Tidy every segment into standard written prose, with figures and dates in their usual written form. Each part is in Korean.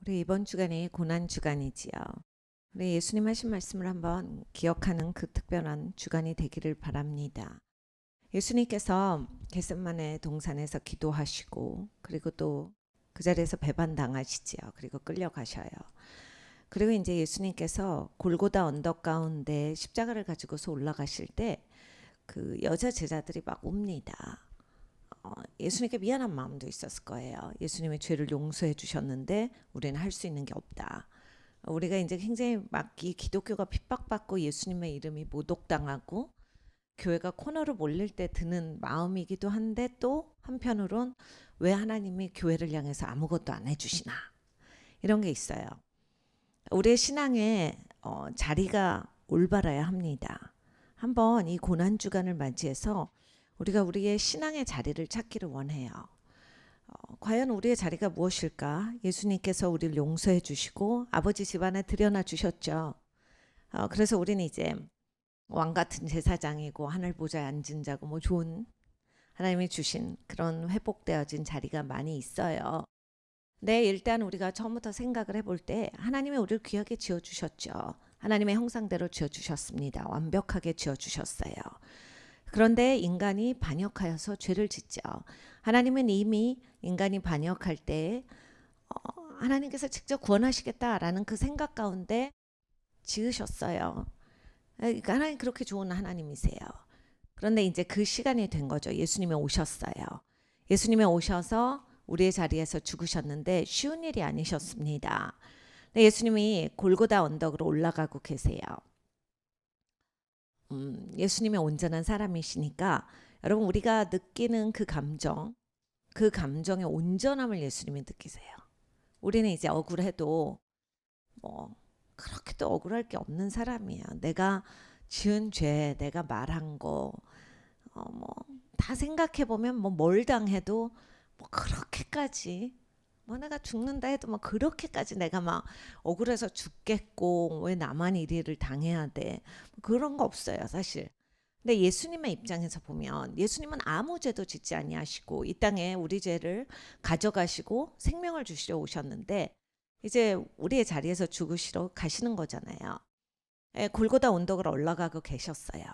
우리 이번 주간이 고난 주간이지요. 우리 예수님 하신 말씀을 한번 기억하는 그 특별한 주간이 되기를 바랍니다. 예수님께서 겟세마네 동산에서 기도하시고 그리고 또 그 자리에서 배반당하시지요. 그리고 끌려가셔요. 그리고 이제 예수님께서 골고다 언덕 가운데 십자가를 가지고서 올라가실 때 그 여자 제자들이 막 옵니다. 예수님께 미안한 마음도 있었을 거예요. 예수님의 죄를 용서해 주셨는데 우리는 할 수 있는 게 없다. 우리가 이제 굉장히 막 이 기독교가 핍박받고 예수님의 이름이 모독당하고 교회가 코너로 몰릴 때 드는 마음이기도 한데 또 한편으론 왜 하나님이 교회를 향해서 아무것도 안 해주시나 이런 게 있어요. 우리의 신앙에 자리가 올바라야 합니다. 한번 이 고난 주간을 맞이해서 우리가 우리의 신앙의 자리를 찾기를 원해요. 과연 우리의 자리가 무엇일까? 예수님께서 우리를 용서해 주시고 아버지 집안에 들여놔 주셨죠. 그래서 우리는 이제 왕 같은 제사장이고 하늘 보좌에 앉은 자고 뭐 좋은 하나님이 주신 그런 회복되어진 자리가 많이 있어요. 네, 일단 우리가 처음부터 생각을 해볼 때 하나님이 우리를 귀하게 지어주셨죠. 하나님의 형상대로 지어주셨습니다. 완벽하게 지어주셨어요. 그런데 인간이 반역하여서 죄를 짓죠. 하나님은 이미 인간이 반역할 때 하나님께서 직접 구원하시겠다라는 그 생각 가운데 지으셨어요. 그러니까 하나님 그렇게 좋은 하나님이세요. 그런데 이제 그 시간이 된 거죠. 예수님이 오셨어요. 예수님이 오셔서 우리의 자리에서 죽으셨는데 쉬운 일이 아니셨습니다. 예수님이 골고다 언덕으로 올라가고 계세요. 예수님이 온전한 사람이시니까 여러분 우리가 느끼는 그 감정, 그 감정의 온전함을 예수님이 느끼세요. 우리는 이제 억울해도 뭐 그렇게 또 억울할 게 없는 사람이에요. 내가 지은 죄, 내가 말한 거, 뭐 다 생각해 보면 뭐 뭘 당해도 뭐 그렇게까지 뭐 내가 죽는다 해도 뭐 그렇게까지 내가 막 억울해서 죽겠고 왜 나만 이리를 당해야 돼 그런 거 없어요 사실. 근데 예수님의 입장에서 보면 예수님은 아무 죄도 짓지 아니하시고 이 땅에 우리 죄를 가져가시고 생명을 주시러 오셨는데 이제 우리의 자리에서 죽으시러 가시는 거잖아요. 골고다 언덕을 올라가고 계셨어요.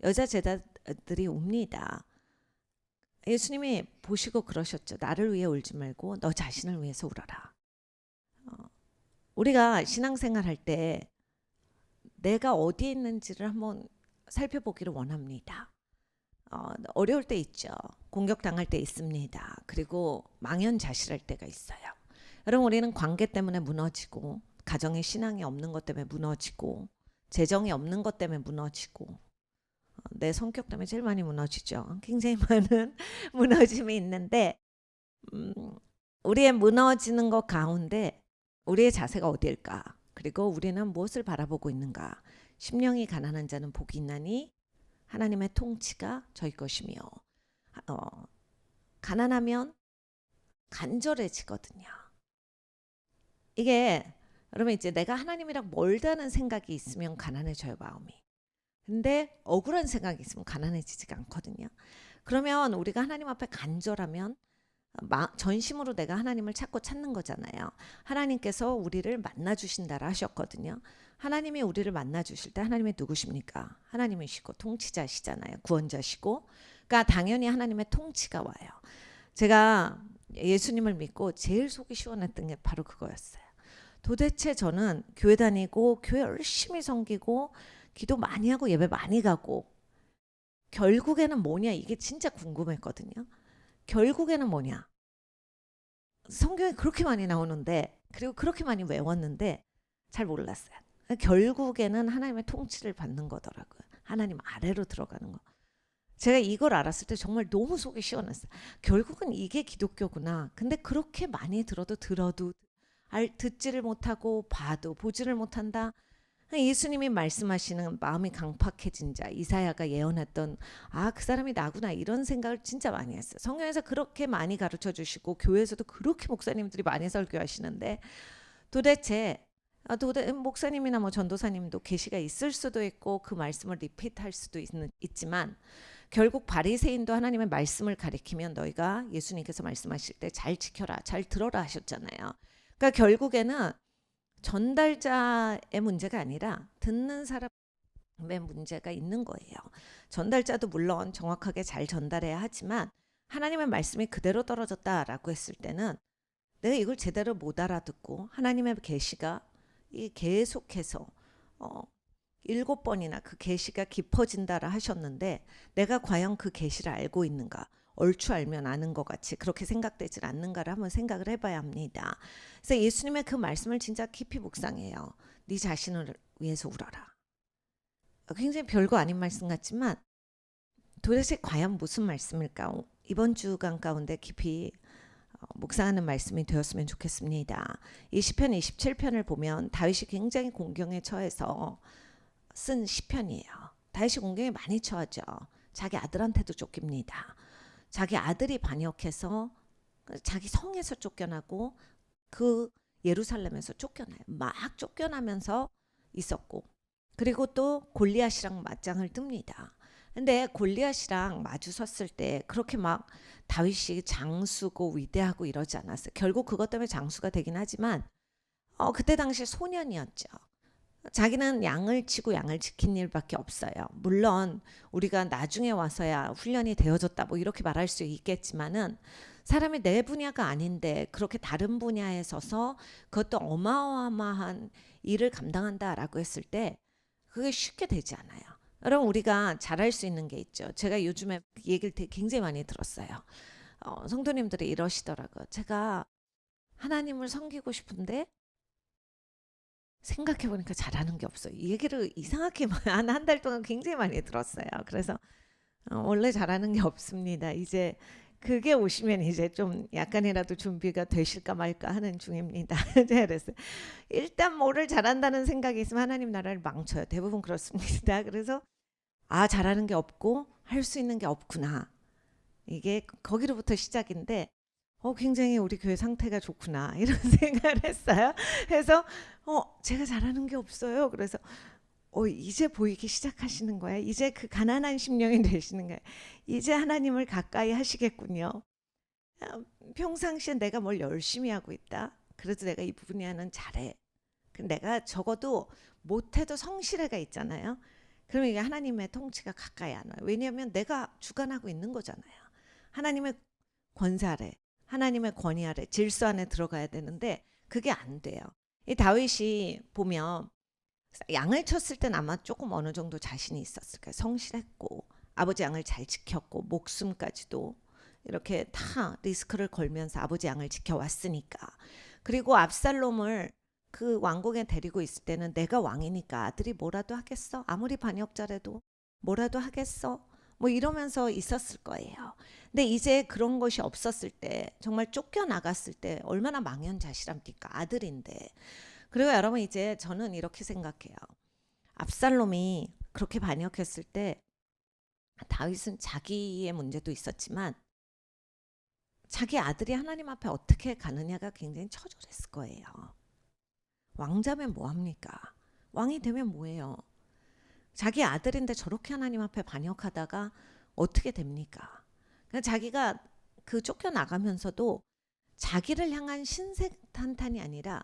여자 제자들이 옵니다. 예수님이 보시고 그러셨죠. 나를 위해 울지 말고 너 자신을 위해서 울어라. 우리가 신앙생활 할 때 내가 어디에 있는지를 한번 살펴보기를 원합니다. 어려울 때 있죠. 공격당할 때 있습니다. 그리고 망연자실할 때가 있어요. 여러분 우리는 관계 때문에 무너지고 가정에 신앙이 없는 것 때문에 무너지고 재정이 없는 것 때문에 무너지고 내 성격 때문에 제일 많이 무너지죠. 굉장히 많은 무너짐이 있는데 우리의 무너지는 것 가운데 우리의 자세가 어디일까? 그리고 우리는 무엇을 바라보고 있는가? 심령이 가난한 자는 복이 있나니 하나님의 통치가 저희 것이며 가난하면 간절해지거든요. 이게 여러분 이제 내가 하나님이랑 멀다는 생각이 있으면 가난해져요 마음이. 근데 억울한 생각이 있으면 가난해지지가 않거든요. 그러면 우리가 하나님 앞에 간절하면 전심으로 내가 하나님을 찾는 거잖아요. 하나님께서 우리를 만나 주신다라 하셨거든요. 하나님이 우리를 만나 주실 때 하나님이 누구십니까? 하나님이시고 통치자시잖아요. 구원자시고. 그러니까 당연히 하나님의 통치가 와요. 제가 예수님을 믿고 제일 속이 시원했던 게 바로 그거였어요. 도대체 저는 교회 다니고 교회 열심히 섬기고 기도 많이 하고 예배 많이 가고 결국에는 뭐냐 이게 진짜 궁금했거든요. 결국에는 뭐냐? 성경에 그렇게 많이 나오는데 그리고 그렇게 많이 외웠는데 잘 몰랐어요. 결국에는 하나님의 통치를 받는 거더라고요. 하나님 아래로 들어가는 거. 제가 이걸 알았을 때 정말 너무 속이 시원했어요. 결국은 이게 기독교구나. 근데 그렇게 많이 들어도 듣지를 못하고 봐도 보지를 못한다. 예수님이 말씀하시는 마음이 강팍해진 자 이사야가 예언했던 그 사람이 나구나 이런 생각을 진짜 많이 했어요. 성경에서 그렇게 많이 가르쳐 주시고 교회에서도 그렇게 목사님들이 많이 설교하시는데 도대체 목사님이나 뭐 전도사님도 계시가 있을 수도 있고 그 말씀을 리피트할 수도 있지만 결국 바리새인도 하나님의 말씀을 가리키면 너희가 예수님께서 말씀하실 때 잘 지켜라 잘 들어라 하셨잖아요. 그러니까 결국에는 전달자의 문제가 아니라 듣는 사람의 문제가 있는 거예요. 전달자도 물론 정확하게 잘 전달해야 하지만 하나님의 말씀이 그대로 떨어졌다라고 했을 때는 내가 이걸 제대로 못 알아듣고 하나님의 계시가 이 계속해서 7번이나 그 계시가 깊어진다라 하셨는데 내가 과연 그 계시를 알고 있는가? 얼추 알면 아는 것 같이 그렇게 생각되질 않는가를 한번 생각을 해봐야 합니다. 그래서 예수님의 그 말씀을 진짜 깊이 묵상해요. 네 자신을 위해서 울어라. 굉장히 별거 아닌 말씀 같지만 도대체 과연 무슨 말씀일까? 이번 주간 가운데 깊이 묵상하는 말씀이 되었으면 좋겠습니다. 이 시편 27편을 보면 다윗이 굉장히 공경에 처해서 쓴 시편이에요. 다윗이 공경에 많이 처하죠. 자기 아들한테도 쫓깁니다. 자기 아들이 반역해서 자기 성에서 쫓겨나고 그 예루살렘에서 쫓겨나요. 막 쫓겨나면서 있었고 그리고 또 골리앗이랑 맞짱을 뜹니다. 근데 골리앗이랑 마주 섰을 때 그렇게 막 다윗이 장수고 위대하고 이러지 않았어요. 결국 그것 때문에 장수가 되긴 하지만 그때 당시 소년이었죠. 자기는 양을 치고 양을 지킨 일밖에 없어요. 물론 우리가 나중에 와서야 훈련이 되어졌다 뭐 이렇게 말할 수 있겠지만은 사람이 내 분야가 아닌데 그렇게 다른 분야에 서서 그것도 어마어마한 일을 감당한다라고 했을 때 그게 쉽게 되지 않아요. 여러분 우리가 잘할 수 있는 게 있죠. 제가 요즘에 얘기를 굉장히 많이 들었어요. 성도님들이 이러시더라고요. 제가 하나님을 섬기고 싶은데 생각해보니까 잘하는 게 없어요. 이 얘기를 이상하게 한 달 동안 굉장히 많이 들었어요. 그래서 원래 잘하는 게 없습니다. 이제 그게 오시면 이제 좀 약간이라도 준비가 되실까 말까 하는 중입니다. 그래서 일단 뭐를 잘한다는 생각이 있으면 하나님 나라를 망쳐요. 대부분 그렇습니다. 그래서 잘하는 게 없고 할 수 있는 게 없구나. 이게 거기로부터 시작인데 굉장히 우리 교회 상태가 좋구나 이런 생각을 했어요. 그래서 제가 잘하는 게 없어요. 그래서 이제 보이기 시작하시는 거예요. 이제 그 가난한 심령이 되시는 거예요. 이제 하나님을 가까이 하시겠군요. 평상시에 내가 뭘 열심히 하고 있다. 그래도 내가 이 분야는 잘해. 내가 적어도 못해도 성실해가 있잖아요. 그러면 이게 하나님의 통치가 가까이 안 와요. 왜냐하면 내가 주관하고 있는 거잖아요. 하나님의 권세 아래, 하나님의 권위 아래, 질서 안에 들어가야 되는데 그게 안 돼요. 이 다윗이 보면 양을 쳤을 땐 아마 조금 어느 정도 자신이 있었을 거예요. 성실했고 아버지 양을 잘 지켰고 목숨까지도 이렇게 다 리스크를 걸면서 아버지 양을 지켜왔으니까. 그리고 압살롬을 그 왕궁에 데리고 있을 때는 내가 왕이니까 아들이 뭐라도 하겠어? 아무리 반역자라도 뭐라도 하겠어? 뭐 이러면서 있었을 거예요. 근데 이제 그런 것이 없었을 때 정말 쫓겨나갔을 때 얼마나 망연자실합니까? 아들인데. 그리고 여러분 이제 저는 이렇게 생각해요. 압살롬이 그렇게 반역했을 때 다윗은 자기의 문제도 있었지만 자기 아들이 하나님 앞에 어떻게 가느냐가 굉장히 처절했을 거예요. 왕자면 뭐합니까? 왕이 되면 뭐예요? 자기 아들인데 저렇게 하나님 앞에 반역하다가 어떻게 됩니까? 자기가 그 쫓겨나가면서도 자기를 향한 신세탄탄이 아니라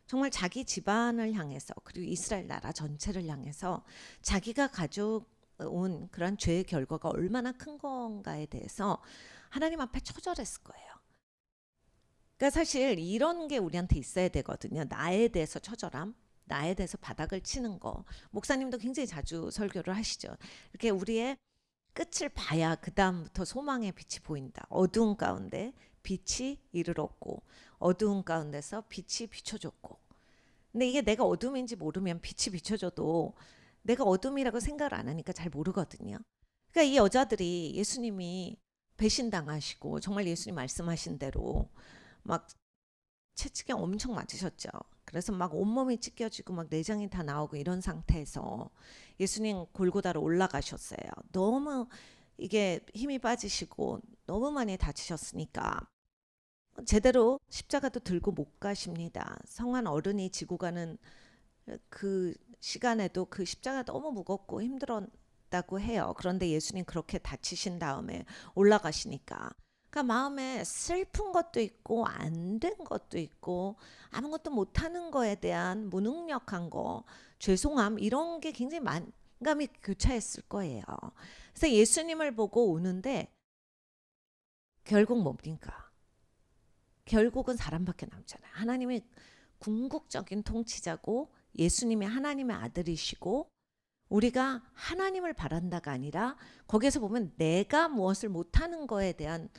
정말 자기 집안을 향해서 그리고 이스라엘 나라 전체를 향해서 자기가 가져온 그런 죄의 결과가 얼마나 큰 건가에 대해서 하나님 앞에 처절했을 거예요. 그러니까 사실 이런 게 우리한테 있어야 되거든요. 나에 대해서 처절함, 나에 대해서 바닥을 치는 거. 목사님도 굉장히 자주 설교를 하시죠. 이렇게 우리의 끝을 봐야 그 다음부터 소망의 빛이 보인다. 어두운 가운데 빛이 이르렀고 어두운 가운데서 빛이 비춰졌고. 근데 이게 내가 어둠인지 모르면 빛이 비춰져도 내가 어둠이라고 생각을 안 하니까 잘 모르거든요. 그러니까 이 여자들이 예수님이 배신당하시고 정말 예수님 말씀하신 대로 막 채찍에 엄청 맞으셨죠. 그래서 막 온몸이 찢겨지고 막 내장이 다 나오고 이런 상태에서 예수님 골고다로 올라가셨어요. 너무 이게 힘이 빠지시고 너무 많이 다치셨으니까 제대로 십자가도 들고 못 가십니다. 성한 어른이 지고 가는 그 시간에도 그 십자가 너무 무겁고 힘들었다고 해요. 그런데 예수님 그렇게 다치신 다음에 올라가시니까 그러니까 마음에 슬픈 것도 있고 안 된 것도 있고 아무것도 못하는 거에 대한 무능력한 거, 죄송함 이런 게 굉장히 만감이 교차했을 거예요. 그래서 예수님을 보고 우는데 결국 뭡니까? 결국은 사람밖에 남잖아요. 하나님이 궁극적인 통치자고 예수님이 하나님의 아들이시고 우리가 하나님을 바란다가 아니라 거기에서 보면 내가 무엇을 못하는 거에 대한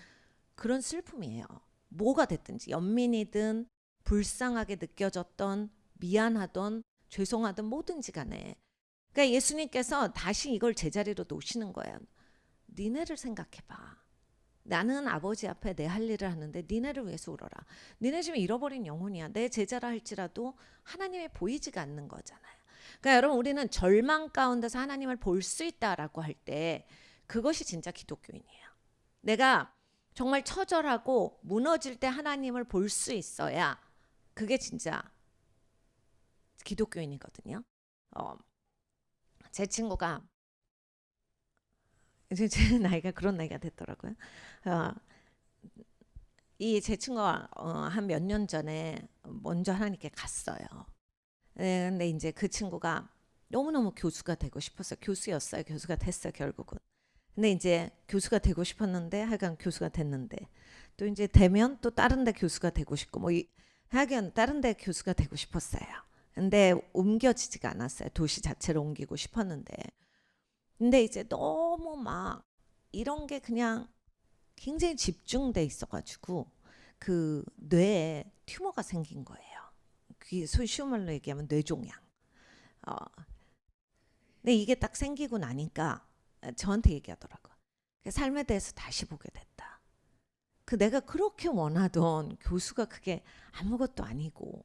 그런 슬픔이에요. 뭐가 됐든지 연민이든 불쌍하게 느껴졌던 미안하던 죄송하던 뭐든지 간에 그러니까 예수님께서 다시 이걸 제자리로 놓으시는 거예요. 니네를 생각해봐. 나는 아버지 앞에 내 할 일을 하는데 니네를 위해서 울어라. 니네 지금 잃어버린 영혼이야. 내 제자라 할지라도 하나님이 보이지가 않는 거잖아요. 그러니까 여러분 우리는 절망 가운데서 하나님을 볼 수 있다라고 할 때 그것이 진짜 기독교인이에요. 내가 정말 처절하고 무너질 때 하나님을 볼 수 있어야 그게 진짜 기독교인이거든요. 제 친구가 이제 제 나이가 그런 나이가 됐더라고요. 이 제 친구가 한 몇 년 전에 먼저 하나님께 갔어요. 네, 근데 이제 그 친구가 너무너무 교수가 되고 싶었어요. 교수였어요. 교수가 됐어요, 결국은. 근데 이제 교수가 되고 싶었는데 하여간 교수가 됐는데 또 이제 되면 또 다른 데 교수가 되고 싶고 하여간 다른 데 교수가 되고 싶었어요. 근데 옮겨지지가 않았어요. 도시 자체를 옮기고 싶었는데. 근데 이제 너무 막 이런 게 그냥 굉장히 집중돼 있어가지고 그 뇌에 튜머가 생긴 거예요. 그게 소위 쉬운 말로 얘기하면 뇌종양. 어, 근데 이게 딱 생기고 나니까 저한테 얘기하더라고요. 삶에 대해서 다시 보게 됐다. 그 내가 그렇게 원하던 교수가 그게 아무것도 아니고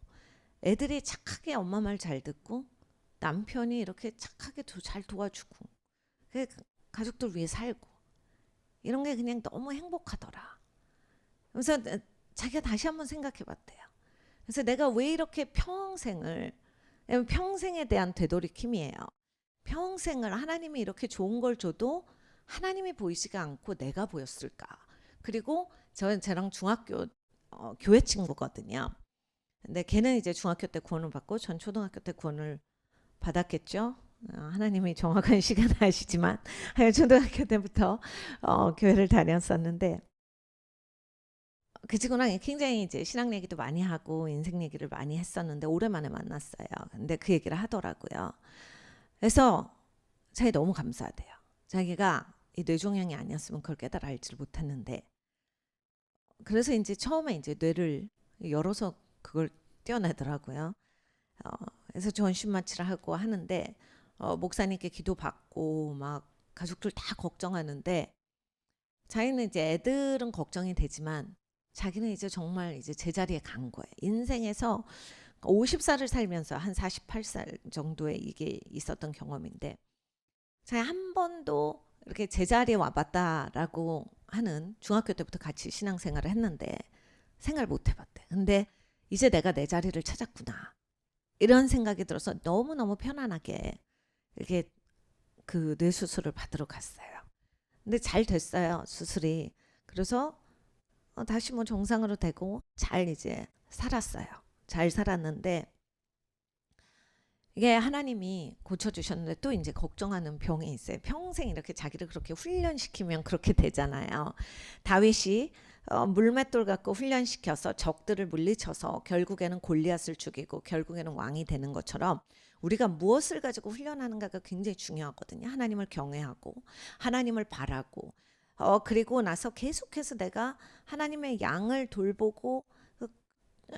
애들이 착하게 엄마 말 잘 듣고 남편이 이렇게 착하게 잘 도와주고 가족들 위해 살고 이런 게 그냥 너무 행복하더라. 그래서 자기가 다시 한번 생각해 봤대요. 그래서 내가 왜 이렇게 평생에 대한 되돌이킴이에요. 평생을 하나님이 이렇게 좋은 걸 줘도 하나님이 보이지가 않고 내가 보였을까. 그리고 쟤랑 중학교 교회 친구거든요. 근데 걔는 이제 중학교 때 구원을 받고 전 초등학교 때 구원을 받았겠죠. 하나님이 정확한 시간 아시지만 초등학교 때부터 교회를 다녔었는데 그 친구랑 굉장히 이제 신앙 얘기도 많이 하고 인생 얘기를 많이 했었는데 오랜만에 만났어요. 근데 그 얘기를 하더라고요. 그래서 자기 너무 감사하대요. 자기가 이 뇌종양이 아니었으면 그걸 깨달아 알지를 못했는데 그래서 이제 처음에 이제 뇌를 열어서 그걸 떼어내더라고요. 그래서 전신 마취를 하고 하는데 목사님께 기도받고 막 가족들 다 걱정하는데 자기는 이제 애들은 걱정이 되지만 자기는 이제 정말 이제 제자리에 간 거예요. 인생에서 50살을 살면서 한 48살 정도에 이게 있었던 경험인데 자기 한 번도 이렇게 제자리에 와봤다라고 하는 중학교 때부터 같이 신앙생활을 했는데 생각을 못 해봤대. 근데 이제 내가 내 자리를 찾았구나. 이런 생각이 들어서 너무너무 편안하게 이렇게 그 뇌수술을 받으러 갔어요. 근데 잘 됐어요, 수술이. 그래서 다시 뭐 정상으로 되고 잘 이제 살았어요. 잘 살았는데 이게 하나님이 고쳐주셨는데 또 이제 걱정하는 병이 있어요. 평생 이렇게 자기를 그렇게 훈련시키면 그렇게 되잖아요. 다윗이 물맷돌 갖고 훈련시켜서 적들을 물리쳐서 결국에는 골리앗을 죽이고 결국에는 왕이 되는 것처럼 우리가 무엇을 가지고 훈련하는가가 굉장히 중요하거든요. 하나님을 경외하고 하나님을 바라고 그리고 나서 계속해서 내가 하나님의 양을 돌보고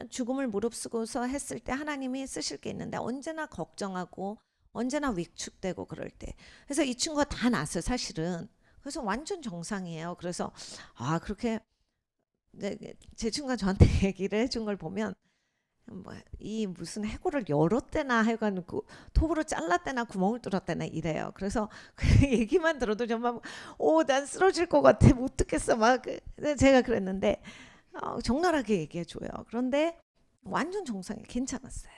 죽음을 무릅쓰고서 했을 때 하나님이 쓰실 게 있는데 언제나 걱정하고 언제나 위축되고 그럴 때 그래서 이 친구가 다 났어요 사실은. 그래서 완전 정상이에요. 그래서 그렇게 제 친구가 저한테 얘기를 해준 걸 보면 이 무슨 해골을 열었대나 하여간 그 톱으로 잘랐대나 구멍을 뚫었대나 이래요. 그래서 그 얘기만 들어도 정말 난 쓰러질 것 같아 못 듣겠어 막 제가 그랬는데 적나라하게 얘기해줘요. 그런데 완전 정상이 괜찮았어요.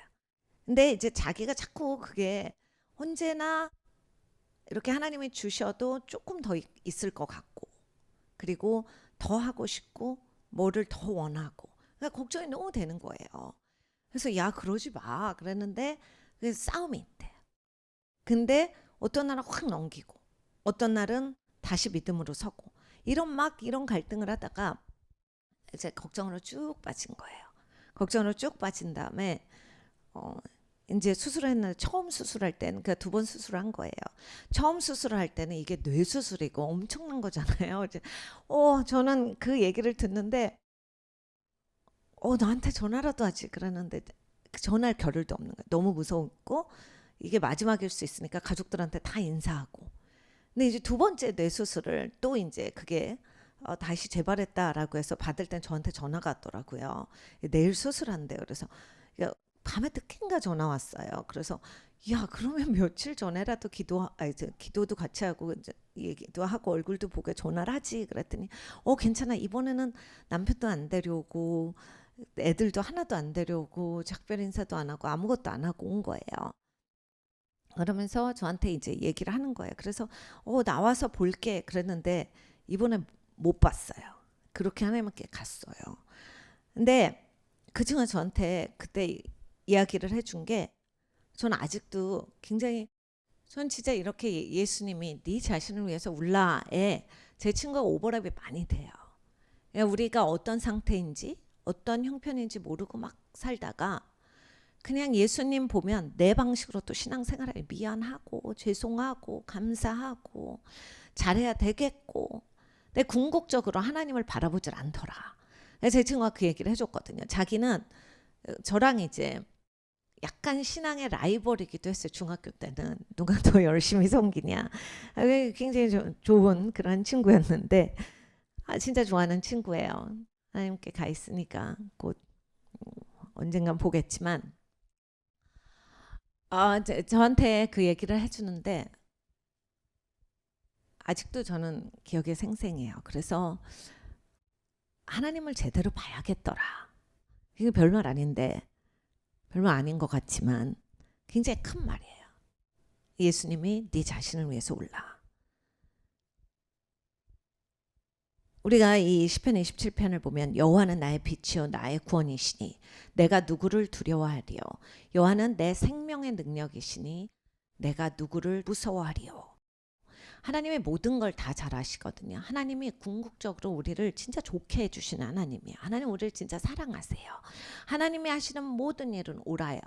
근데 이제 자기가 자꾸 그게 언제나 이렇게 하나님이 주셔도 조금 더 있을 것 같고 그리고 더 하고 싶고 뭐를 더 원하고 그러니까 걱정이 너무 되는 거예요. 그래서 야 그러지 마 그랬는데 싸움이 있대. 근데 어떤 날은 확 넘기고 어떤 날은 다시 믿음으로 서고 이런 갈등을 하다가 이제 걱정으로 쭉 빠진 거예요. 걱정으로 쭉 빠진 다음에 이제 수술을 했는데 처음 수술할 때는 그러니까 2번 수술을 한 거예요. 처음 수술을 할 때는 이게 뇌 수술이고 엄청난 거잖아요. 이제 저는 그 얘기를 듣는데 나한테 전화라도 하지 그러는데 전화할 겨를도 없는 거예요. 너무 무서웠고 이게 마지막일 수 있으니까 가족들한테 다 인사하고. 근데 이제 2번째 뇌 수술을 또 이제 그게 다시 재발했다라고 해서 받을 땐 저한테 전화가 왔더라고요. 내일 수술한대요. 그래서 밤에 늦게인가 전화 왔어요. 그래서 야 그러면 며칠 전에라도 기도도 같이 하고 이제 얘기도 하고 얼굴도 보고 전화를 하지 그랬더니 괜찮아 이번에는 남편도 안 데려오고 애들도 하나도 안 데려오고 작별 인사도 안 하고 아무것도 안 하고 온 거예요. 그러면서 저한테 이제 얘기를 하는 거예요. 그래서 나와서 볼게 그랬는데 이번에 못 봤어요. 그렇게 하나님께 갔어요. 근데 그 친구가 저한테 그때 이야기를 해준 게 저는 아직도 굉장히 전 진짜 이렇게 예수님이 네 자신을 위해서 울라에 제 친구가 오버랩이 많이 돼요. 우리가 어떤 상태인지 어떤 형편인지 모르고 막 살다가 그냥 예수님 보면 내 방식으로 또 신앙생활에 미안하고 죄송하고 감사하고 잘해야 되겠고 근데 궁극적으로 하나님을 바라보질 않더라. 제 친구가 그 얘기를 해줬거든요. 자기는 저랑 이제 약간 신앙의 라이벌이기도 했어요. 중학교 때는 누가 더 열심히 섬기냐. 굉장히 좋은 그런 친구였는데 진짜 좋아하는 친구예요. 하나님께 가 있으니까 곧 언젠간 보겠지만 저한테 그 얘기를 해주는데 아직도 저는 기억에 생생해요. 그래서 하나님을 제대로 봐야겠더라. 이게 별말 아닌데 별말 아닌 것 같지만 굉장히 큰 말이에요. 예수님이 네 자신을 위해서 울라. 우리가 이 시편 27편을 보면 여호와는 나의 빛이요 나의 구원이시니 내가 누구를 두려워하리요. 여호와는 내 생명의 능력이시니 내가 누구를 무서워하리요. 하나님의 모든 걸 다 잘 아시거든요. 하나님이 궁극적으로 우리를 진짜 좋게 해주시는 하나님이에요. 하나님 우리를 진짜 사랑하세요. 하나님이 하시는 모든 일은 옳아요.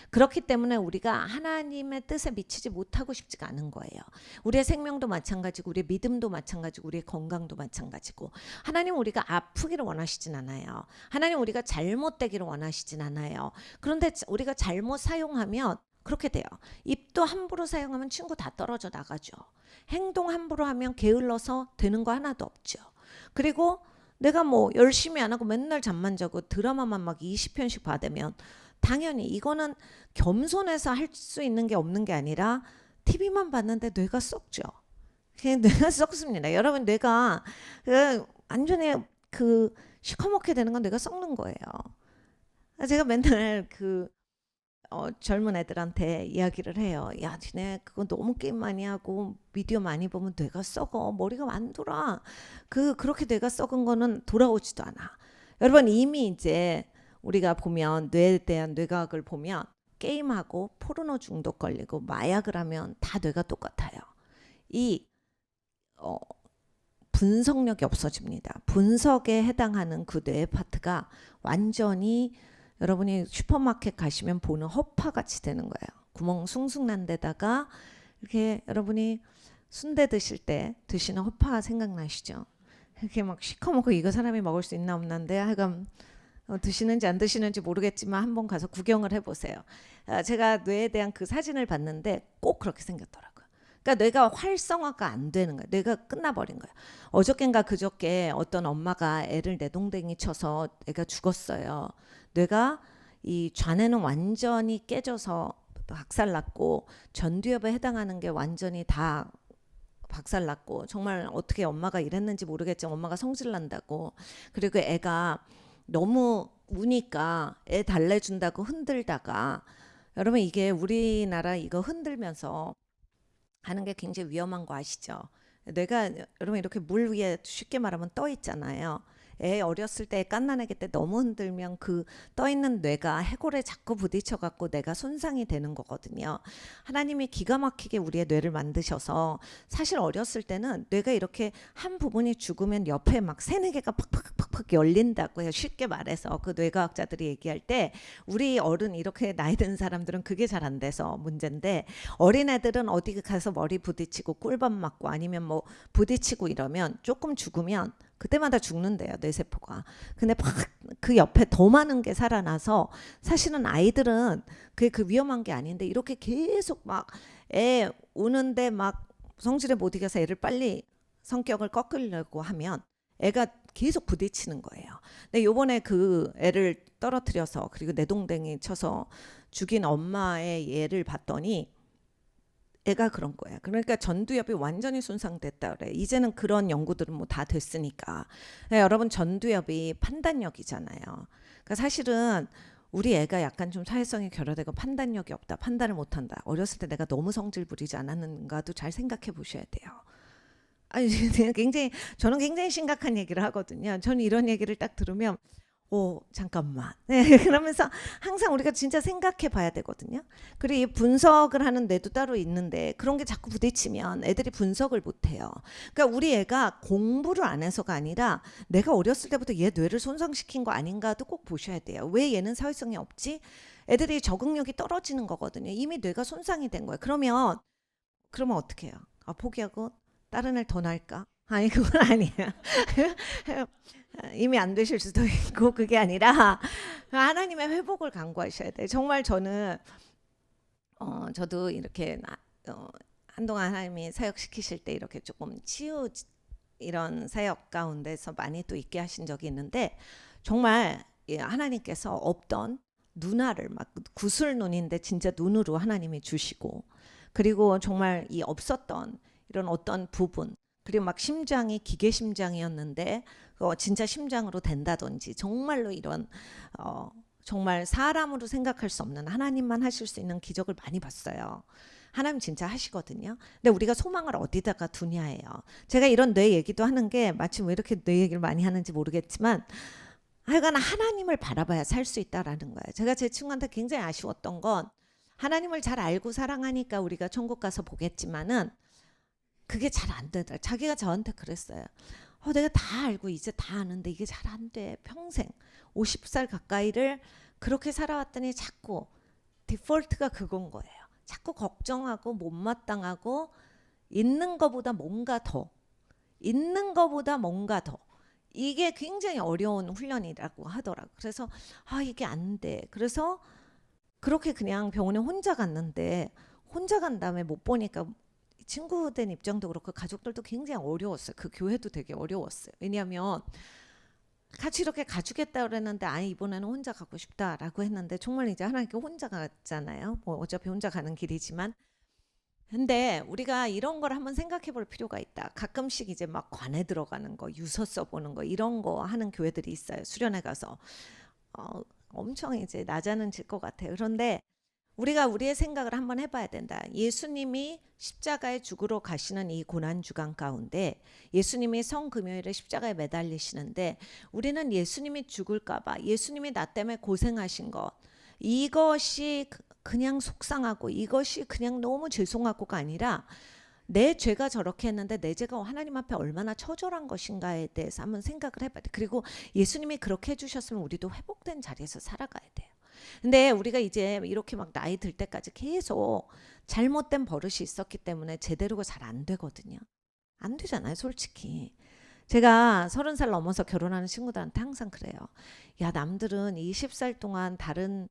그렇기 때문에 우리가 하나님의 뜻에 미치지 못하고 싶지가 않은 거예요. 우리의 생명도 마찬가지고 우리의 믿음도 마찬가지고 우리의 건강도 마찬가지고 하나님 우리가 아프기를 원하시진 않아요. 하나님 우리가 잘못되기를 원하시진 않아요. 그런데 우리가 잘못 사용하면 그렇게 돼요. 입도 함부로 사용하면 친구 다 떨어져 나가죠. 행동 함부로 하면 게을러서 되는 거 하나도 없죠. 그리고 내가 뭐 열심히 안 하고 맨날 잠만 자고 드라마만 막 20편씩 받으면 당연히 이거는 겸손해서 할 수 있는 게 없는 게 아니라 TV만 봤는데 뇌가 썩죠. 그냥 뇌가 썩습니다. 여러분 뇌가 완전히 시커멓게 되는 건 뇌가 썩는 거예요. 제가 맨날 젊은 애들한테 이야기를 해요. 야, 니네 그거 너무 게임 많이 하고 미디어 많이 보면 뇌가 썩어. 머리가 안 돌아. 그렇게 뇌가 썩은 거는 돌아오지도 않아. 여러분 이미 이제 우리가 보면 뇌에 대한 뇌과학을 보면 게임하고 포르노 중독 걸리고 마약을 하면 다 뇌가 똑같아요. 분석력이 없어집니다. 분석에 해당하는 그 뇌 파트가 완전히 여러분이 슈퍼마켓 가시면 보는 허파같이 되는 거예요. 구멍 숭숭 난 데다가 이렇게 여러분이 순대 드실 때 드시는 허파 생각나시죠? 이렇게 막 시커멓고 이거 사람이 먹을 수 있나 없나인데 하여간 드시는지 안 드시는지 모르겠지만 한번 가서 구경을 해보세요. 제가 뇌에 대한 그 사진을 봤는데 꼭 그렇게 생겼더라고요. 그러니까 뇌가 활성화가 안 되는 거예요. 뇌가 끝나버린 거예요. 어저께인가 그저께 어떤 엄마가 애를 내동댕이 쳐서 애가 죽었어요. 뇌가 이 좌뇌는 완전히 깨져서 박살났고 전두엽에 해당하는 게 완전히 다 박살났고 정말 어떻게 엄마가 이랬는지 모르겠지만 엄마가 성질난다고 그리고 애가 너무 우니까 애 달래준다고 흔들다가 여러분 이게 우리나라 이거 흔들면서 하는 게 굉장히 위험한 거 아시죠? 뇌가 여러분 이렇게 물 위에 쉽게 말하면 떠 있잖아요. 애 어렸을 때 갓난아기 때 너무 흔들면 그 떠 있는 뇌가 해골에 자꾸 부딪혀 갖고 뇌가 손상이 되는 거거든요. 하나님이 기가 막히게 우리의 뇌를 만드셔서 사실 어렸을 때는 뇌가 이렇게 한 부분이 죽으면 옆에 막 세네 개가 팍팍팍팍 열린다고 해요. 쉽게 말해서 그 뇌과학자들이 얘기할 때 우리 어른 이렇게 나이 든 사람들은 그게 잘 안 돼서 문제인데 어린애들은 어디 가서 머리 부딪히고 꿀밤 맞고 아니면 뭐 부딪히고 이러면 조금 죽으면 그때마다 죽는데요, 뇌세포가. 근데 막 그 옆에 더 많은 게 살아나서 사실은 아이들은 그게 그 위험한 게 아닌데 이렇게 계속 막 애 우는데 막 성질에 못 이겨서 애를 빨리 성격을 꺾으려고 하면 애가 계속 부딪히는 거예요. 근데 요번에 그 애를 떨어뜨려서 그리고 내동댕이 쳐서 죽인 엄마의 예를 봤더니 애가 그런 거야. 그러니까 전두엽이 완전히 손상됐다 그래. 이제는 그런 연구들은 뭐 다 됐으니까. 네, 여러분 전두엽이 판단력이잖아요. 그러니까 사실은 우리 애가 약간 좀 사회성이 결여되고 판단력이 없다. 판단을 못한다. 어렸을 때 내가 너무 성질 부리지 않았는가도 잘 생각해 보셔야 돼요. 아니 굉장히 저는 굉장히 심각한 얘기를 하거든요. 저는 이런 얘기를 딱 들으면 오, 잠깐만. 네, 그러면서 항상 우리가 진짜 생각해 봐야 되거든요. 그리고 이 분석을 하는 뇌도 따로 있는데 그런 게 자꾸 부딪히면 애들이 분석을 못 해요. 그러니까 우리 애가 공부를 안 해서가 아니라 내가 어렸을 때부터 얘 뇌를 손상시킨 거 아닌가도 꼭 보셔야 돼요. 왜 얘는 사회성이 없지? 애들이 적응력이 떨어지는 거거든요. 이미 뇌가 손상이 된 거예요. 그러면 어떻게 해요? 아, 포기하고 다른 애를 더 낳을까? 아니 그건 아니에요. 이미 안 되실 수도 있고 그게 아니라 하나님의 회복을 간구하셔야 돼요. 정말 저는 저도 이렇게 한동안 하나님이 사역 시키실 때 이렇게 조금 치유 이런 사역 가운데서 많이 또 있게 하신 적이 있는데 정말 하나님께서 없던 눈알을 막 구슬 눈인데 진짜 눈으로 하나님이 주시고 그리고 정말 이 없었던 이런 어떤 부분 그리고 막 심장이 기계 심장이었는데 진짜 심장으로 된다든지 정말로 이런 정말 사람으로 생각할 수 없는 하나님만 하실 수 있는 기적을 많이 봤어요. 하나님 진짜 하시거든요. 근데 우리가 소망을 어디다가 두냐예요. 제가 이런 뇌 얘기도 하는 게 마침 왜 이렇게 뇌 얘기를 많이 하는지 모르겠지만 하여간 하나님을 바라봐야 살 수 있다라는 거예요. 제가 제 친구한테 굉장히 아쉬웠던 건 하나님을 잘 알고 사랑하니까 우리가 천국 가서 보겠지만은 그게 잘 안 되더라. 자기가 저한테 그랬어요. 내가 다 알고 이제 다 아는데 이게 잘 안 돼. 평생 50살 가까이를 그렇게 살아왔더니 자꾸 디폴트가 그건 거예요. 자꾸 걱정하고 못마땅하고 있는 거보다 뭔가 더 이게 굉장히 어려운 훈련이라고 하더라고요. 그래서 이게 안 돼. 그래서 그렇게 그냥 병원에 혼자 갔는데 혼자 간 다음에 못 보니까 친구된 입장도 그렇고 가족들도 굉장히 어려웠어요. 그 교회도 되게 어려웠어요. 왜냐하면 같이 이렇게 가주겠다 그랬는데 아니 이번에는 혼자 가고 싶다라고 했는데 정말 이제 하나님께 혼자 갔잖아요. 뭐 어차피 혼자 가는 길이지만 근데 우리가 이런 걸 한번 생각해 볼 필요가 있다. 가끔씩 이제 막 관에 들어가는 거, 유서 써보는 거 이런 거 하는 교회들이 있어요. 수련회 가서 엄청 이제 낮아는 질 것 같아요. 그런데 우리가 우리의 생각을 한번 해봐야 된다. 예수님이 십자가에 죽으러 가시는 이 고난 주간 가운데 예수님이 성금요일에 십자가에 매달리시는데 우리는 예수님이 죽을까봐 예수님이 나 때문에 고생하신 것 이것이 그냥 속상하고 이것이 그냥 너무 죄송하고가 아니라 내 죄가 저렇게 했는데 내 죄가 하나님 앞에 얼마나 처절한 것인가에 대해서 한번 생각을 해봐야 돼. 그리고 예수님이 그렇게 해주셨으면 우리도 회복된 자리에서 살아가야 돼요. 근데 우리가 이제 이렇게 막 나이 들 때까지 계속 잘못된 버릇이 있었기 때문에 제대로가 잘 안 되거든요. 안 되잖아요, 솔직히. 제가 30살 넘어서 결혼하는 친구들한테 항상 그래요. 야, 남들은 20살 동안 다른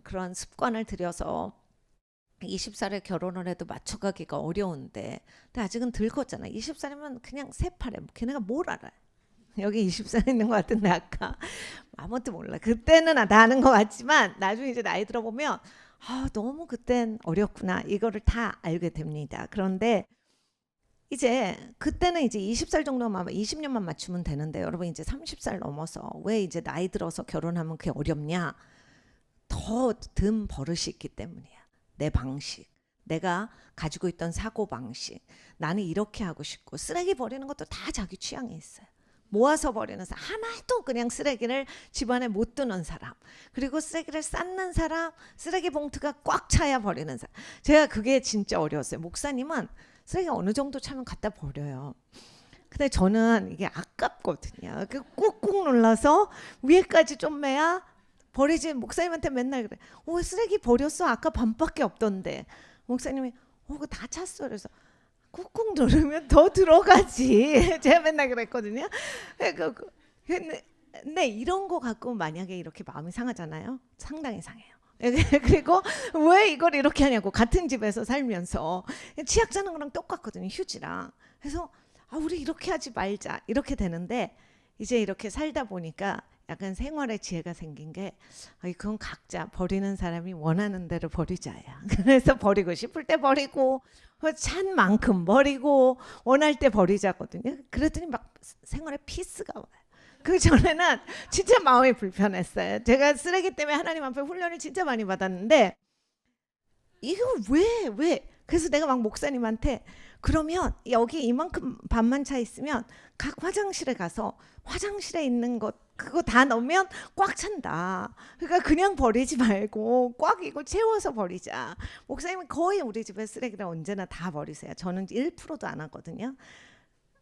그런 습관을 들여서 20살에 결혼을 해도 맞춰가기가 어려운데 근데 아직은 늙었잖아. 20살이면 그냥 새파래. 걔네가 뭘 알아요. 여기 20살 있는 것 같은데 아까 아무것도 몰라. 그때는 다 아는 것 같지만 나중에 이제 나이 들어보면 너무 그땐 어렸구나. 이거를 다 알게 됩니다. 그런데 이제 그때는 이제 20살 정도만 20년만 맞추면 되는데 여러분 이제 30살 넘어서 왜 이제 나이 들어서 결혼하면 그게 어렵냐? 더 든 버릇이 있기 때문이야. 내 방식, 내가 가지고 있던 사고방식, 나는 이렇게 하고 싶고, 쓰레기 버리는 것도 다 자기 취향이 있어요. 모아서 버리는 사람, 하나도 그냥 쓰레기를 집안에 못 두는 사람, 그리고 쓰레기를 쌓는 사람, 쓰레기 봉투가 꽉 차야 버리는 사람. 제가 그게 진짜 어려웠어요. 목사님은 쓰레기 어느 정도 차면 갖다 버려요. 근데 저는 이게 아깝거든요. 꾹꾹 눌러서 위에까지 좀 매야 버리지. 목사님한테 맨날 그래. 쓰레기 버렸어? 아까 반밖에 없던데. 목사님이 그거 다 찼어. 그래서 꾹꾹 누르면 더 들어가지. 제가 맨날 그랬거든요. 근데 이런 거 갖고 만약에 이렇게 마음이 상하잖아요. 상당히 상해요. 그리고 왜 이걸 이렇게 하냐고. 같은 집에서 살면서 치약 자는 거랑 똑같거든요. 휴지랑. 그래서 우리 이렇게 하지 말자 이렇게 되는데, 이제 이렇게 살다 보니까 약간 생활의 지혜가 생긴 게, 그건 각자 버리는 사람이 원하는 대로 버리자야. 그래서 버리고 싶을 때 버리고, 찬 만큼 버리고, 원할 때 버리자거든요. 그랬더니 막 생활에 피스가 와요. 그 전에는 진짜 마음이 불편했어요. 제가 쓰레기 때문에 하나님 앞에 훈련을 진짜 많이 받았는데, 이거 왜? 그래서 내가 막 목사님한테, 그러면 여기 이만큼 반만 차 있으면 각 화장실에 가서 화장실에 있는 것 그거 다 넣으면 꽉 찬다. 그러니까 그냥 버리지 말고 꽉 이거 채워서 버리자. 목사님은 거의 우리 집에 쓰레기를 언제나 다 버리세요. 저는 1%도 안 하거든요.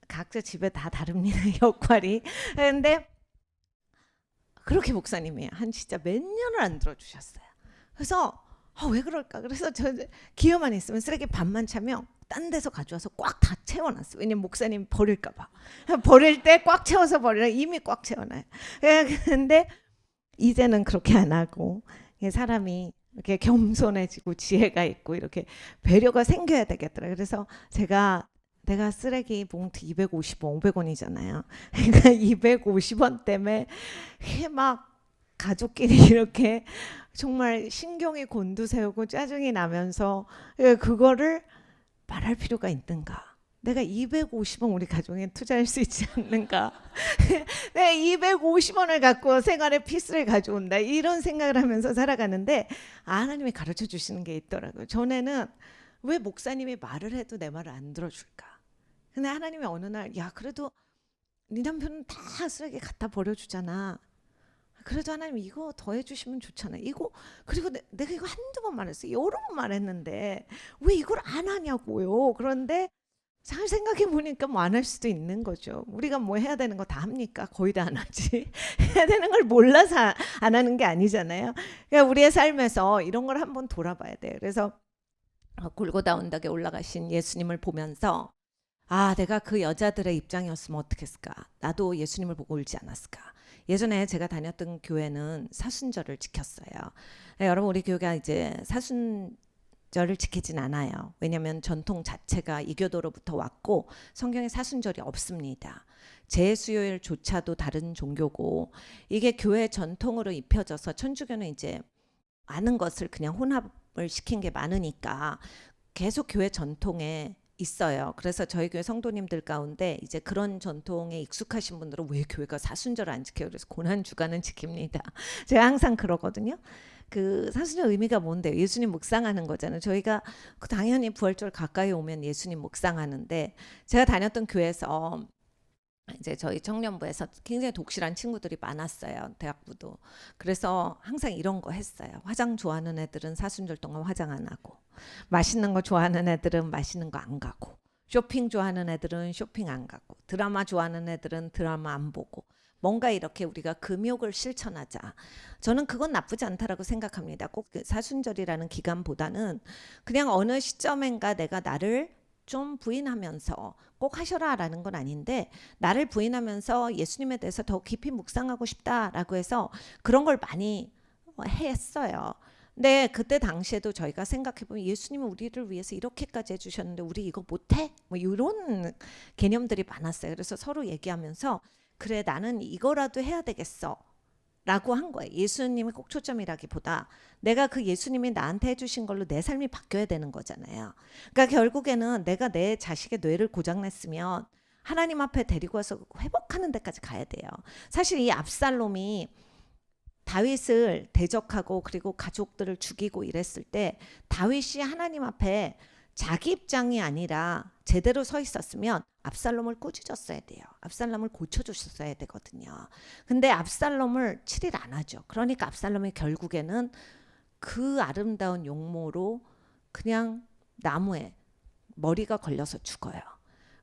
각자 집에 다 다릅니다. 역할이. 근데 그렇게 목사님이 한 진짜 몇 년을 안 들어주셨어요. 그래서 왜 그럴까? 그래서 저 기회만 있으면 쓰레기 반만 차면 딴 데서 가져와서 꽉 다 채워놨어. 왜냐면 목사님 버릴까 봐. 버릴 때 꽉 채워서 버리라. 이미 꽉 채워놔요. 근데 이제는 그렇게 안 하고, 사람이 이렇게 겸손해지고 지혜가 있고 이렇게 배려가 생겨야 되겠더라고요. 그래서 내가 쓰레기 봉투 250원, 500원이잖아요. 그러니까 250원 때문에 막 가족끼리 이렇게 정말 신경이 곤두세우고 짜증이 나면서, 그거를 말할 필요가 있는가? 내가 250원 우리 가정에 투자할 수 있지 않는가? 내가 250원을 갖고 생활의 피스를 가져온다, 이런 생각을 하면서 살아가는데, 하나님이 가르쳐 주시는 게 있더라고요. 전에는 왜 목사님이 말을 해도 내 말을 안 들어줄까? 근데 하나님이 어느 날, 그래도 네 남편은 다 쓰레기 갖다 버려주잖아. 그래도 하나님 이거 더 해주시면 좋잖아. 이거, 그리고 내가 이거 한두 번 말했어요. 여러 번 말했는데 왜 이걸 안 하냐고요. 그런데 잘 생각해 보니까 뭐 안 할 수도 있는 거죠. 우리가 뭐 해야 되는 거 다 합니까? 거의 다 안 하지. 해야 되는 걸 몰라서 안 하는 게 아니잖아요. 그러니까 우리의 삶에서 이런 걸 한번 돌아봐야 돼요. 그래서 골고다 언덕에 올라가신 예수님을 보면서, 내가 그 여자들의 입장이었으면 어떻게 했을까? 나도 예수님을 보고 울지 않았을까? 예전에 제가 다녔던 교회는 사순절을 지켰어요. 여러분, 우리 교회가 이제 사순절을 지키진 않아요. 왜냐하면 전통 자체가 이교도로부터 왔고 성경에 사순절이 없습니다. 재수요일조차도 다른 종교고, 이게 교회 전통으로 입혀져서 천주교는 이제 많은 것을 그냥 혼합을 시킨 게 많으니까 계속 교회 전통에 있어요. 그래서 저희 교회 성도님들 가운데 이제 그런 전통에 익숙하신 분들은 왜 교회가 사순절을 안 지켜요? 그래서 고난 주간은 지킵니다. 제가 항상 그러거든요. 그 사순절 의미가 뭔데요? 예수님 묵상하는 거잖아요. 저희가 당연히 부활절 가까이 오면 예수님 묵상하는데, 제가 다녔던 교회에서 이제 저희 청년부에서 굉장히 독실한 친구들이 많았어요. 대학부도. 그래서 항상 이런 거 했어요. 화장 좋아하는 애들은 사순절 동안 화장 안 하고, 맛있는 거 좋아하는 애들은 맛있는 거 안 가고, 쇼핑 좋아하는 애들은 쇼핑 안 가고, 드라마 좋아하는 애들은 드라마 안 보고, 뭔가 이렇게 우리가 금욕을 실천하자. 저는 그건 나쁘지 않다라고 생각합니다. 꼭 사순절이라는 기간보다는 그냥 어느 시점인가 내가 나를 좀 부인하면서, 꼭 하셔라라는 건 아닌데, 나를 부인하면서 예수님에 대해서 더 깊이 묵상하고 싶다라고 해서 그런 걸 많이 했어요. 근데 그때 당시에도 저희가 생각해보면 예수님은 우리를 위해서 이렇게까지 해주셨는데 우리 이거 못해? 뭐 이런 개념들이 많았어요. 그래서 서로 얘기하면서, 그래, 나는 이거라도 해야 되겠어 라고 한 거예요. 예수님이 꼭 초점이라기보다 내가 그 예수님이 나한테 해주신 걸로 내 삶이 바뀌어야 되는 거잖아요. 그러니까 결국에는 내가 내 자식의 뇌를 고장냈으면 하나님 앞에 데리고 와서 회복하는 데까지 가야 돼요. 사실 이 압살롬이 다윗을 대적하고 그리고 가족들을 죽이고 이랬을 때 다윗이 하나님 앞에 자기 입장이 아니라 제대로 서 있었으면 압살롬을 꾸짖었어야 돼요. 압살롬을 고쳐줬어야 되거든요. 근데 압살롬을 치리를 안 하죠. 그러니까 압살롬이 결국에는 그 아름다운 용모로 그냥 나무에 머리가 걸려서 죽어요.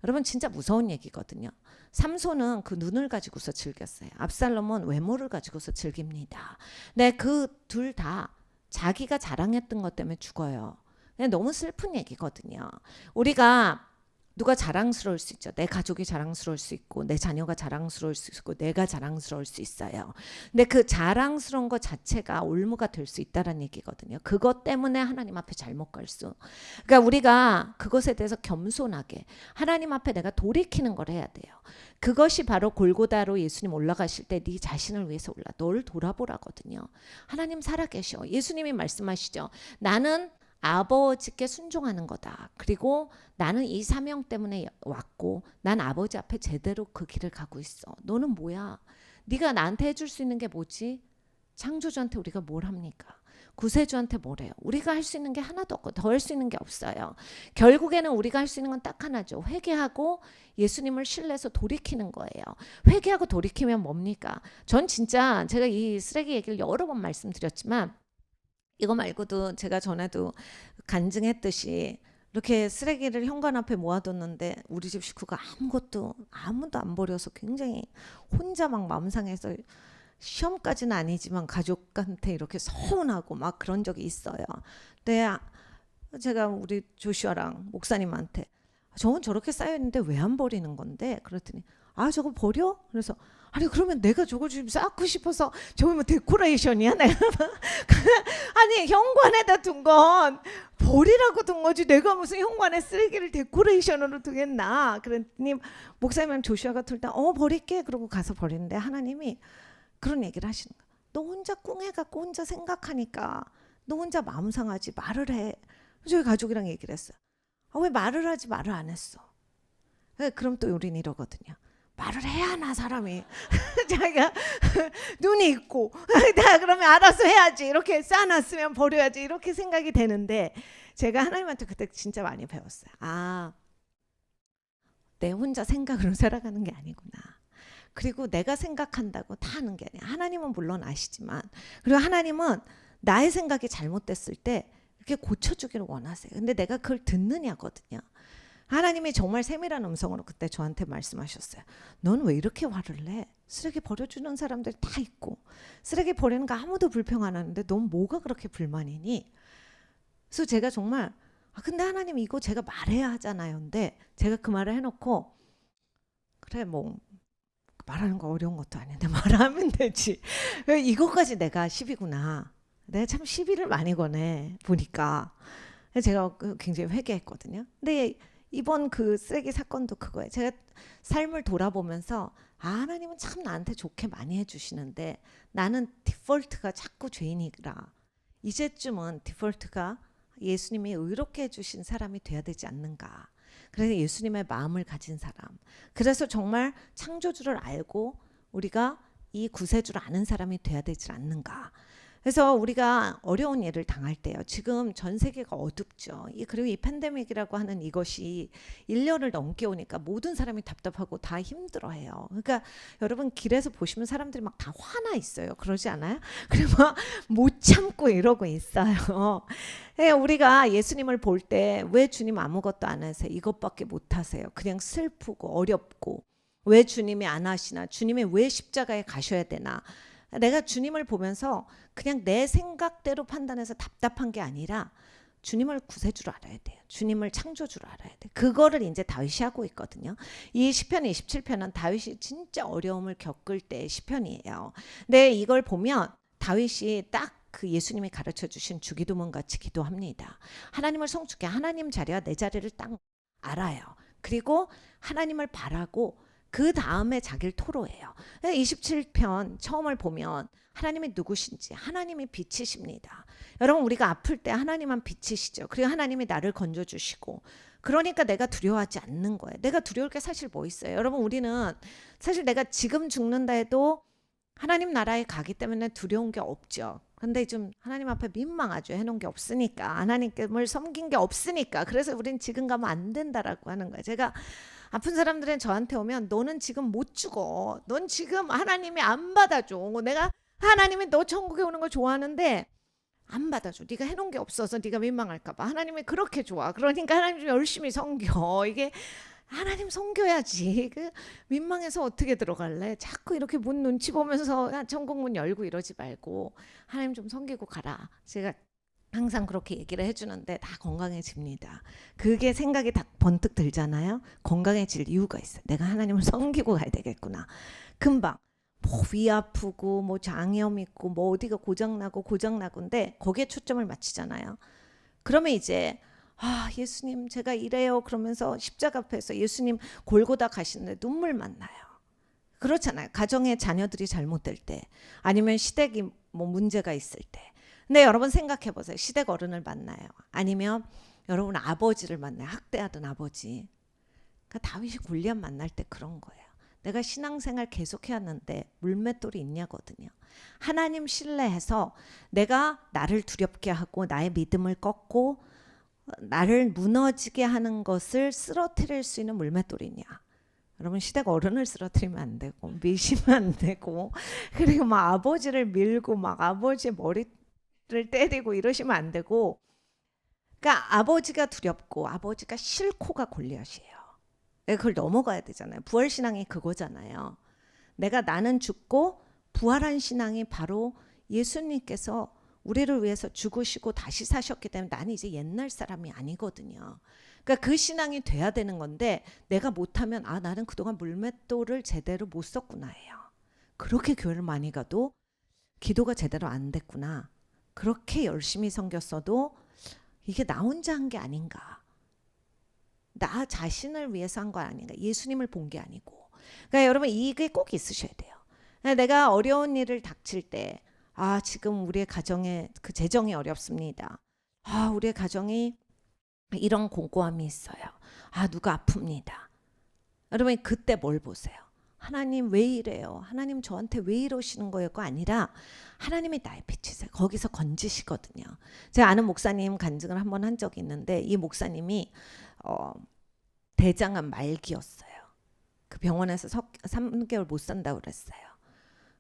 여러분 진짜 무서운 얘기거든요. 삼손은 그 눈을 가지고서 즐겼어요. 압살롬은 외모를 가지고서 즐깁니다. 네, 그 둘 다 자기가 자랑했던 것 때문에 죽어요. 너무 슬픈 얘기거든요. 우리가 누가 자랑스러울 수 있죠. 내 가족이 자랑스러울 수 있고 내 자녀가 자랑스러울 수 있고 내가 자랑스러울 수 있어요. 근데 그 자랑스러운 것 자체가 올무가 될 수 있다는 얘기거든요. 그것 때문에 하나님 앞에 잘못 갈 수. 그러니까 우리가 그것에 대해서 겸손하게 하나님 앞에 내가 돌이키는 걸 해야 돼요. 그것이 바로 골고다로 예수님 올라가실 때 네 자신을 위해서 올라 널 돌아보라거든요. 하나님 살아계셔. 예수님이 말씀하시죠. 나는 아버지께 순종하는 거다. 그리고 나는 이 사명 때문에 왔고 난 아버지 앞에 제대로 그 길을 가고 있어. 너는 뭐야? 네가 나한테 해줄 수 있는 게 뭐지? 창조주한테 우리가 뭘 합니까? 구세주한테 뭘 해요? 우리가 할 수 있는 게 하나도 없고 더 할 수 있는 게 없어요. 결국에는 우리가 할 수 있는 건 딱 하나죠. 회개하고 예수님을 신뢰해서 돌이키는 거예요. 회개하고 돌이키면 뭡니까? 전 진짜 제가 이 쓰레기 얘기를 여러 번 말씀드렸지만 이거 말고도 제가 전에도 간증했듯이 이렇게 쓰레기를 현관 앞에 모아뒀는데 우리 집 식구가 아무도 안 버려서 굉장히 혼자 막 마음 상해서 시험까지는 아니지만 가족한테 이렇게 서운하고 막 그런 적이 있어요. 근데 제가 우리 조슈아랑 목사님한테 저건 저렇게 쌓여있는데 왜 안 버리는 건데? 그랬더니 저거 버려? 그래서 아니 그러면 내가 저걸 좀 쌓고 싶어서 저거 뭐 데코레이션이야? 내가 아니 현관에다 둔 건 버리라고 둔 거지 내가 무슨 현관에 쓰레기를 데코레이션으로 두겠나? 그랬더니 목사님이랑 조슈아가 둘 다 버릴게 그러고 가서 버리는데 하나님이 그런 얘기를 하시는 거야. 너 혼자 꿍해갖고 혼자 생각하니까 너 혼자 마음 상하지 말을 해. 저희 가족이랑 얘기를 했어요. 왜 말을 하지 말을 안 했어? 그럼 또 우린 이러거든요. 말을 해야 하나 사람이 자기가 눈이 있고 나 그러면 알아서 해야지 이렇게 쌓아놨으면 버려야지 이렇게 생각이 되는데 제가 하나님한테 그때 진짜 많이 배웠어요. 내 혼자 생각으로 살아가는 게 아니구나. 그리고 내가 생각한다고 다 하는 게 아니야. 하나님은 물론 아시지만 그리고 하나님은 나의 생각이 잘못됐을 때 이렇게 고쳐주기를 원하세요. 근데 내가 그걸 듣느냐거든요. 하나님이 정말 세밀한 음성으로 그때 저한테 말씀하셨어요. 넌 왜 이렇게 화를 내? 쓰레기 버려주는 사람들 다 있고 쓰레기 버리는 거 아무도 불평 안 하는데 넌 뭐가 그렇게 불만이니? 그래서 제가 정말 근데 하나님 이거 제가 말해야 하잖아요. 근데 제가 그 말을 해놓고 그래 뭐 말하는 거 어려운 것도 아닌데 말하면 되지. 이것까지 내가 시비구나. 내가 참 시비를 많이 거네 보니까. 제가 굉장히 회개했거든요. 근데 이번 그 쓰레기 사건도 그거예요. 제가 삶을 돌아보면서 하나님은 참 나한테 좋게 많이 해주시는데 나는 디폴트가 자꾸 죄인이라 이제쯤은 디폴트가 예수님이 의롭게 해주신 사람이 돼야 되지 않는가. 그래서 예수님의 마음을 가진 사람. 그래서 정말 창조주를 알고 우리가 이 구세주를 아는 사람이 돼야 되지 않는가. 그래서 우리가 어려운 일을 당할 때요. 지금 전 세계가 어둡죠. 그리고 이 팬데믹이라고 하는 이것이 1년을 넘게 오니까 모든 사람이 답답하고 다 힘들어해요. 그러니까 여러분 길에서 보시면 사람들이 막 다 화나 있어요. 그러지 않아요? 그리고 막 못 참고 이러고 있어요. 우리가 예수님을 볼 때 왜 주님 아무것도 안 하세요? 이것밖에 못 하세요. 그냥 슬프고 어렵고 왜 주님이 안 하시나? 주님이 왜 십자가에 가셔야 되나? 내가 주님을 보면서 그냥 내 생각대로 판단해서 답답한 게 아니라 주님을 구세주로 알아야 돼요. 주님을 창조주로 알아야 돼요. 그거를 이제 다윗이 하고 있거든요. 이 시편 27편은 다윗이 진짜 어려움을 겪을 때 시편이에요. 근데 이걸 보면 다윗이 딱 그 예수님이 가르쳐 주신 주기도문 같이 기도합니다. 하나님을 성축해 하나님 자리와 내 자리를 딱 알아요. 그리고 하나님을 바라고 그 다음에 자기를 토로해요. 27편 처음을 보면 하나님이 누구신지 하나님이 빛이십니다. 여러분 우리가 아플 때 하나님만 빛이시죠. 그리고 하나님이 나를 건져주시고 그러니까 내가 두려워하지 않는 거예요. 내가 두려울 게 사실 뭐 있어요. 여러분 우리는 사실 내가 지금 죽는다 해도 하나님 나라에 가기 때문에 두려운 게 없죠. 근데 좀 하나님 앞에 민망하죠. 해놓은 게 없으니까. 하나님을 섬긴 게 없으니까. 그래서 우린 지금 가면 안 된다라고 하는 거예요. 제가 아픈 사람들은 저한테 오면 너는 지금 못 죽어. 넌 지금 하나님이 안 받아줘. 내가 하나님이 너 천국에 오는 거 좋아하는데 안 받아줘. 네가 해놓은 게 없어서 네가 민망할까 봐. 하나님이 그렇게 좋아. 그러니까 하나님 좀 열심히 섬겨. 이게 하나님 섬겨야지. 민망해서 어떻게 들어갈래? 자꾸 이렇게 문 눈치 보면서 천국 문 열고 이러지 말고 하나님 좀 섬기고 가라. 제가 항상 그렇게 얘기를 해주는데 다 건강해집니다. 그게 생각이 다 번뜩 들잖아요. 건강해질 이유가 있어요. 내가 하나님을 섬기고 가야 되겠구나. 금방 뭐 위 아프고 뭐 장염 있고 뭐 어디가 고장나고인데 거기에 초점을 맞추잖아요. 그러면 이제 예수님 제가 이래요 그러면서 십자가 앞에서 예수님 골고다 가시는데 눈물만 나요. 그렇잖아요. 가정에 자녀들이 잘못될 때 아니면 시댁이 뭐 문제가 있을 때. 근데 여러분 생각해 보세요. 시댁 어른을 만나요. 아니면 여러분 아버지를 만나요. 학대하던 아버지. 그러니까 다윗이 골리앗 만날 때 그런 거예요. 내가 신앙생활 계속 해왔는데 물맷돌이 있냐거든요. 하나님 신뢰해서 내가 나를 두렵게 하고 나의 믿음을 꺾고 나를 무너지게 하는 것을 쓰러뜨릴 수 있는 물맷돌이냐. 여러분 시댁 어른을 쓰러뜨리면 안 되고 미시면 안 되고 그리고 막 아버지를 밀고 막 아버지의 머리를 때리고 이러시면 안 되고 그러니까 아버지가 두렵고 아버지가 싫고가 골리앗이에요. 그걸 넘어가야 되잖아요. 부활신앙이 그거잖아요. 나는 죽고 부활한 신앙이 바로 예수님께서 우리를 위해서 죽으시고 다시 사셨기 때문에 나는 이제 옛날 사람이 아니거든요. 그러니까 그 신앙이 돼야 되는 건데 내가 못하면 나는 그동안 물맷돌을 제대로 못 썼구나 해요. 그렇게 교회를 많이 가도 기도가 제대로 안 됐구나. 그렇게 열심히 섬겼어도 이게 나 혼자 한 게 아닌가. 나 자신을 위해서 한 거 아닌가. 예수님을 본 게 아니고. 그러니까 여러분 이게 꼭 있으셔야 돼요. 내가 어려운 일을 닥칠 때 지금 우리의 가정에 그 재정이 어렵습니다. 우리의 가정이 이런 공고함이 있어요. 누가 아픕니다. 여러분 그때 뭘 보세요? 하나님 왜 이래요? 하나님 저한테 왜 이러시는 거였고 아니라 하나님이 나의 빛이세요. 거기서 건지시거든요. 제가 아는 목사님 간증을 한번 한 적이 있는데 이 목사님이 대장암 말기였어요. 그 병원에서 3개월 못 산다고 그랬어요.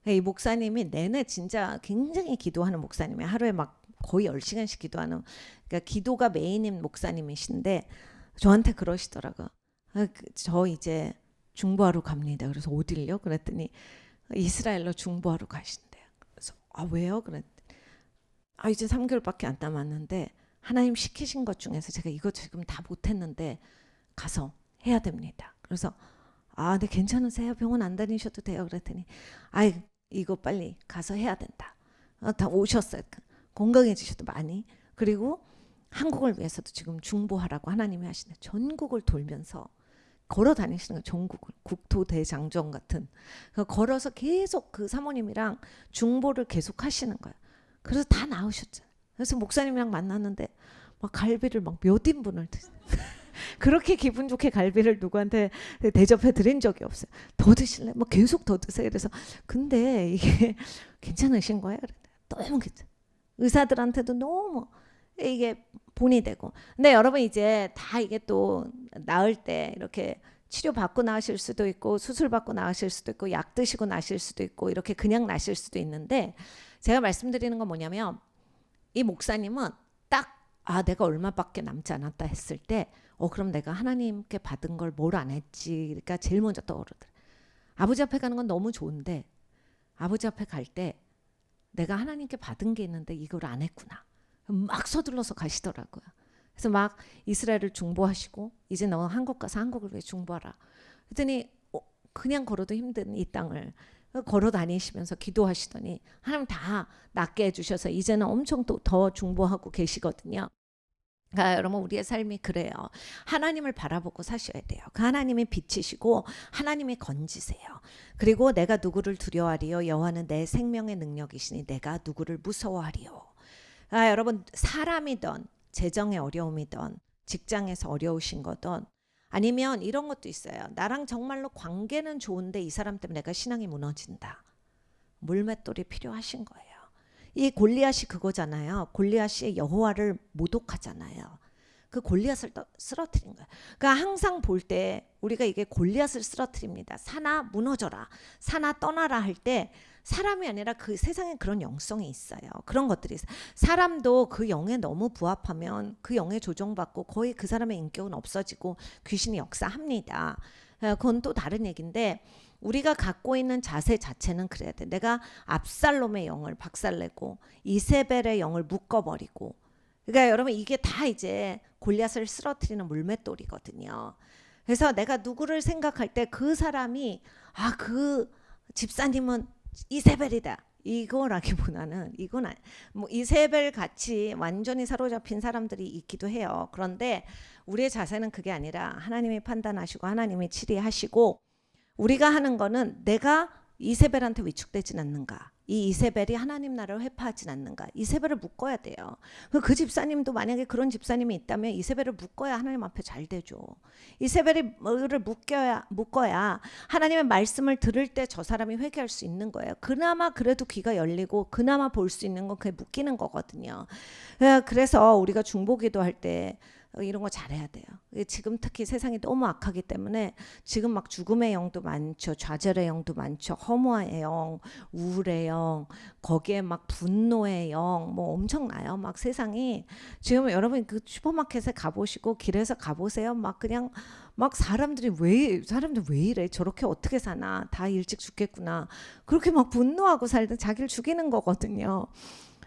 이 목사님이 내내 진짜 굉장히 기도하는 목사님이에요. 하루에 막 거의 10시간씩 기도하는, 그러니까 기도가 메인인 목사님이신데 저한테 그러시더라고요. 저 이제 중보하러 갑니다. 그래서 어딜요? 그랬더니 이스라엘로 중보하러 가신대요. 그래서 왜요? 그랬더니 이제 3개월밖에 안 남았는데 하나님 시키신 것 중에서 제가 이거 지금 다 못했는데 가서 해야 됩니다. 그래서 네 괜찮으세요? 병원 안 다니셔도 돼요. 그랬더니 이거 빨리 가서 해야 된다. 다 오셨어요. 건강해지셔도 많이. 그리고 한국을 위해서도 지금 중보하라고 하나님이 하시네. 전국을 돌면서 걸어 다니시는 거예요. 전국을. 국토대장정 같은. 걸어서 계속 그 사모님이랑 중보를 계속 하시는 거예요. 그래서 다 나으셨잖아요. 그래서 목사님이랑 만났는데 막 갈비를 막 몇 인분을 드세요. 그렇게 기분 좋게 갈비를 누구한테 대접해 드린 적이 없어요. 더 드실래? 뭐 계속 더 드세요. 그래서 근데 이게 괜찮으신 거예요? 너무 괜찮아. 의사들한테도 너무 이게 본이 되고. 근데 여러분 이제 다 이게 또 나을 때 이렇게 치료 받고 나으실 수도 있고 수술 받고 나으실 수도 있고 약 드시고 나실 수도 있고 이렇게 그냥 나실 수도 있는데 제가 말씀드리는 건 뭐냐면 이 목사님은 딱 내가 얼마밖에 남지 않았다 했을 때 그럼 내가 하나님께 받은 걸 뭘 안 했지. 그러니까 제일 먼저 떠오르더라. 아버지 앞에 가는 건 너무 좋은데 아버지 앞에 갈 때 내가 하나님께 받은 게 있는데 이걸 안 했구나. 막 서둘러서 가시더라고요. 그래서 막 이스라엘을 중보하시고 이제 너 한국 가서 한국을 위해 중보하라. 그랬더니 그냥 걸어도 힘든 이 땅을 걸어 다니시면서 기도하시더니 하나님 다 낫게 해주셔서 이제는 엄청 또 더 중보하고 계시거든요. 그러니까 여러분 우리의 삶이 그래요. 하나님을 바라보고 사셔야 돼요. 그 하나님이 빛이시고 하나님이 건지세요. 그리고 내가 누구를 두려워하리요? 여호와는 내 생명의 능력이시니 내가 누구를 무서워하리요? 여러분 사람이든 재정의 어려움이든 직장에서 어려우신 거든 아니면 이런 것도 있어요. 나랑 정말로 관계는 좋은데 이 사람 때문에 내가 신앙이 무너진다. 물맷돌이 필요하신 거예요. 이 골리앗이 그거잖아요. 골리앗이 여호와를 모독하잖아요. 그 골리앗을 쓰러뜨린 거예요. 그러니까 항상 볼 때 우리가 이게 골리앗을 쓰러뜨립니다. 사나 무너져라, 사나 떠나라 할 때 사람이 아니라 그 세상에 그런 영성이 있어요. 그런 것들이 있어요. 사람도 그 영에 너무 부합하면 그 영에 조종받고 거의 그 사람의 인격은 없어지고 귀신이 역사합니다. 그건 또 다른 얘기인데 우리가 갖고 있는 자세 자체는 그래야 돼. 내가 압살롬의 영을 박살내고 이세벨의 영을 묶어버리고, 그러니까 여러분 이게 다 이제 골리앗을 쓰러뜨리는 물맷돌이거든요. 그래서 내가 누구를 생각할 때 그 사람이 그 집사님은 이세벨이다, 이거라기보다는 이건 뭐 이세벨 같이 완전히 사로잡힌 사람들이 있기도 해요. 그런데 우리의 자세는 그게 아니라 하나님이 판단하시고 하나님이 치리하시고, 우리가 하는 거는 내가 이세벨한테 위축되진 않는가, 이 이세벨이 하나님 나라를 회파하진 않는가, 이세벨을 묶어야 돼요. 그 집사님도 만약에 그런 집사님이 있다면 이세벨을 묶어야 하나님 앞에 잘 되죠. 이세벨을 묶어야 하나님의 말씀을 들을 때 저 사람이 회개할 수 있는 거예요. 그나마 그래도 귀가 열리고 그나마 볼 수 있는 건 그게 묶이는 거거든요. 그래서 우리가 중보기도 할 때 이런 거 잘해야 돼요. 지금 특히 세상이 너무 악하기 때문에 지금 막 죽음의 영도 많죠. 좌절의 영도 많죠. 허무의 영, 우울의 영, 거기에 막 분노의 영, 뭐 엄청나요. 막 세상이 지금 여러분 그 슈퍼마켓에 가보시고 길에서 가보세요. 막 그냥 막 사람들 왜 이래? 저렇게 어떻게 사나? 다 일찍 죽겠구나. 그렇게 막 분노하고 살다 자기를 죽이는 거거든요.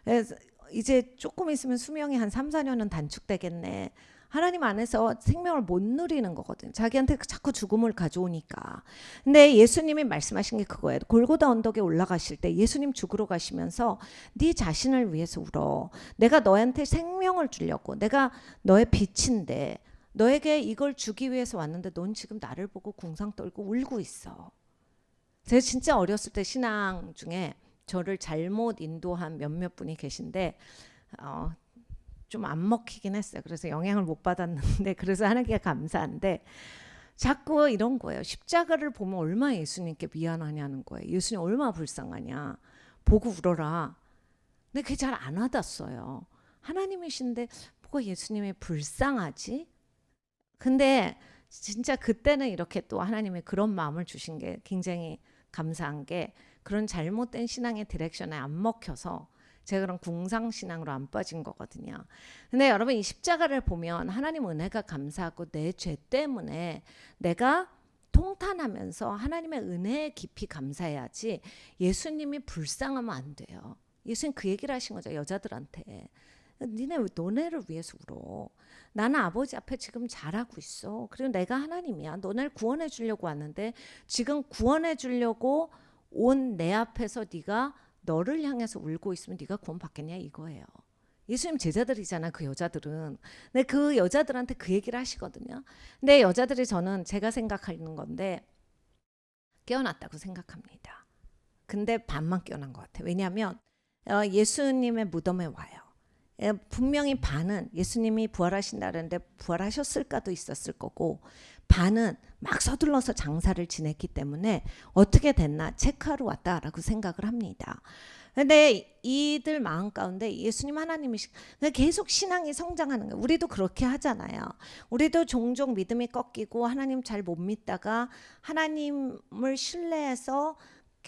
그래서 이제 조금 있으면 수명이 한 3, 4년은 단축되겠네. 하나님 안에서 생명을 못 누리는 거거든. 자기한테 자꾸 죽음을 가져오니까. 근데 예수님이 말씀하신 게 그거예요. 골고다 언덕에 올라가실 때 예수님 죽으러 가시면서 네 자신을 위해서 울어. 내가 너한테 생명을 주려고. 내가 너의 빛인데 너에게 이걸 주기 위해서 왔는데 넌 지금 나를 보고 궁상 떨고 울고 있어. 제가 진짜 어렸을 때 신앙 중에 저를 잘못 인도한 몇몇 분이 계신데 좀 안 먹히긴 했어요. 그래서 영향을 못 받았는데 그래서 하나님께 감사한데 자꾸 이런 거예요. 십자가를 보면 얼마나 예수님께 미안하냐는 거예요. 예수님 얼마나 불쌍하냐. 보고 울어라. 근데 그게 잘 안 와닿았어요. 하나님이신데 뭐가 예수님이 불쌍하지? 근데 진짜 그때는 이렇게 또 하나님의 그런 마음을 주신 게 굉장히 감사한 게, 그런 잘못된 신앙의 디렉션에 안 먹혀서 제가 그런 궁상신앙으로 안 빠진 거거든요. 근데 여러분 이 십자가를 보면 하나님 은혜가 감사하고 내 죄 때문에 내가 통탄하면서 하나님의 은혜에 깊이 감사해야지 예수님이 불쌍하면 안 돼요. 예수님 그 얘기를 하신 거죠. 여자들한테. 너네를 위해서 울어. 나는 아버지 앞에 지금 잘하고 있어. 그리고 내가 하나님이야. 너네를 구원해 주려고 왔는데 지금 구원해 주려고 온 내 앞에서 네가 너를 향해서 울고 있으면 네가 구원 받겠냐 이거예요. 예수님 제자들이잖아 그 여자들은. 근데 그 여자들한테 그 얘기를 하시거든요. 근데 여자들이 저는 제가 생각하는 건데 깨어났다고 생각합니다. 근데 반만 깨어난 것 같아요. 왜냐하면 예수님의 무덤에 와요. 분명히 반은 예수님이 부활하신다는데 부활하셨을까도 있었을 거고, 반은 막 서둘러서 장사를 지냈기 때문에 어떻게 됐나 체크하러 왔다라고 생각을 합니다. 근데 이들 마음 가운데 예수님 하나님이 계속 신앙이 성장하는 거예요. 우리도 그렇게 하잖아요. 우리도 종종 믿음이 꺾이고 하나님 잘 못 믿다가 하나님을 신뢰해서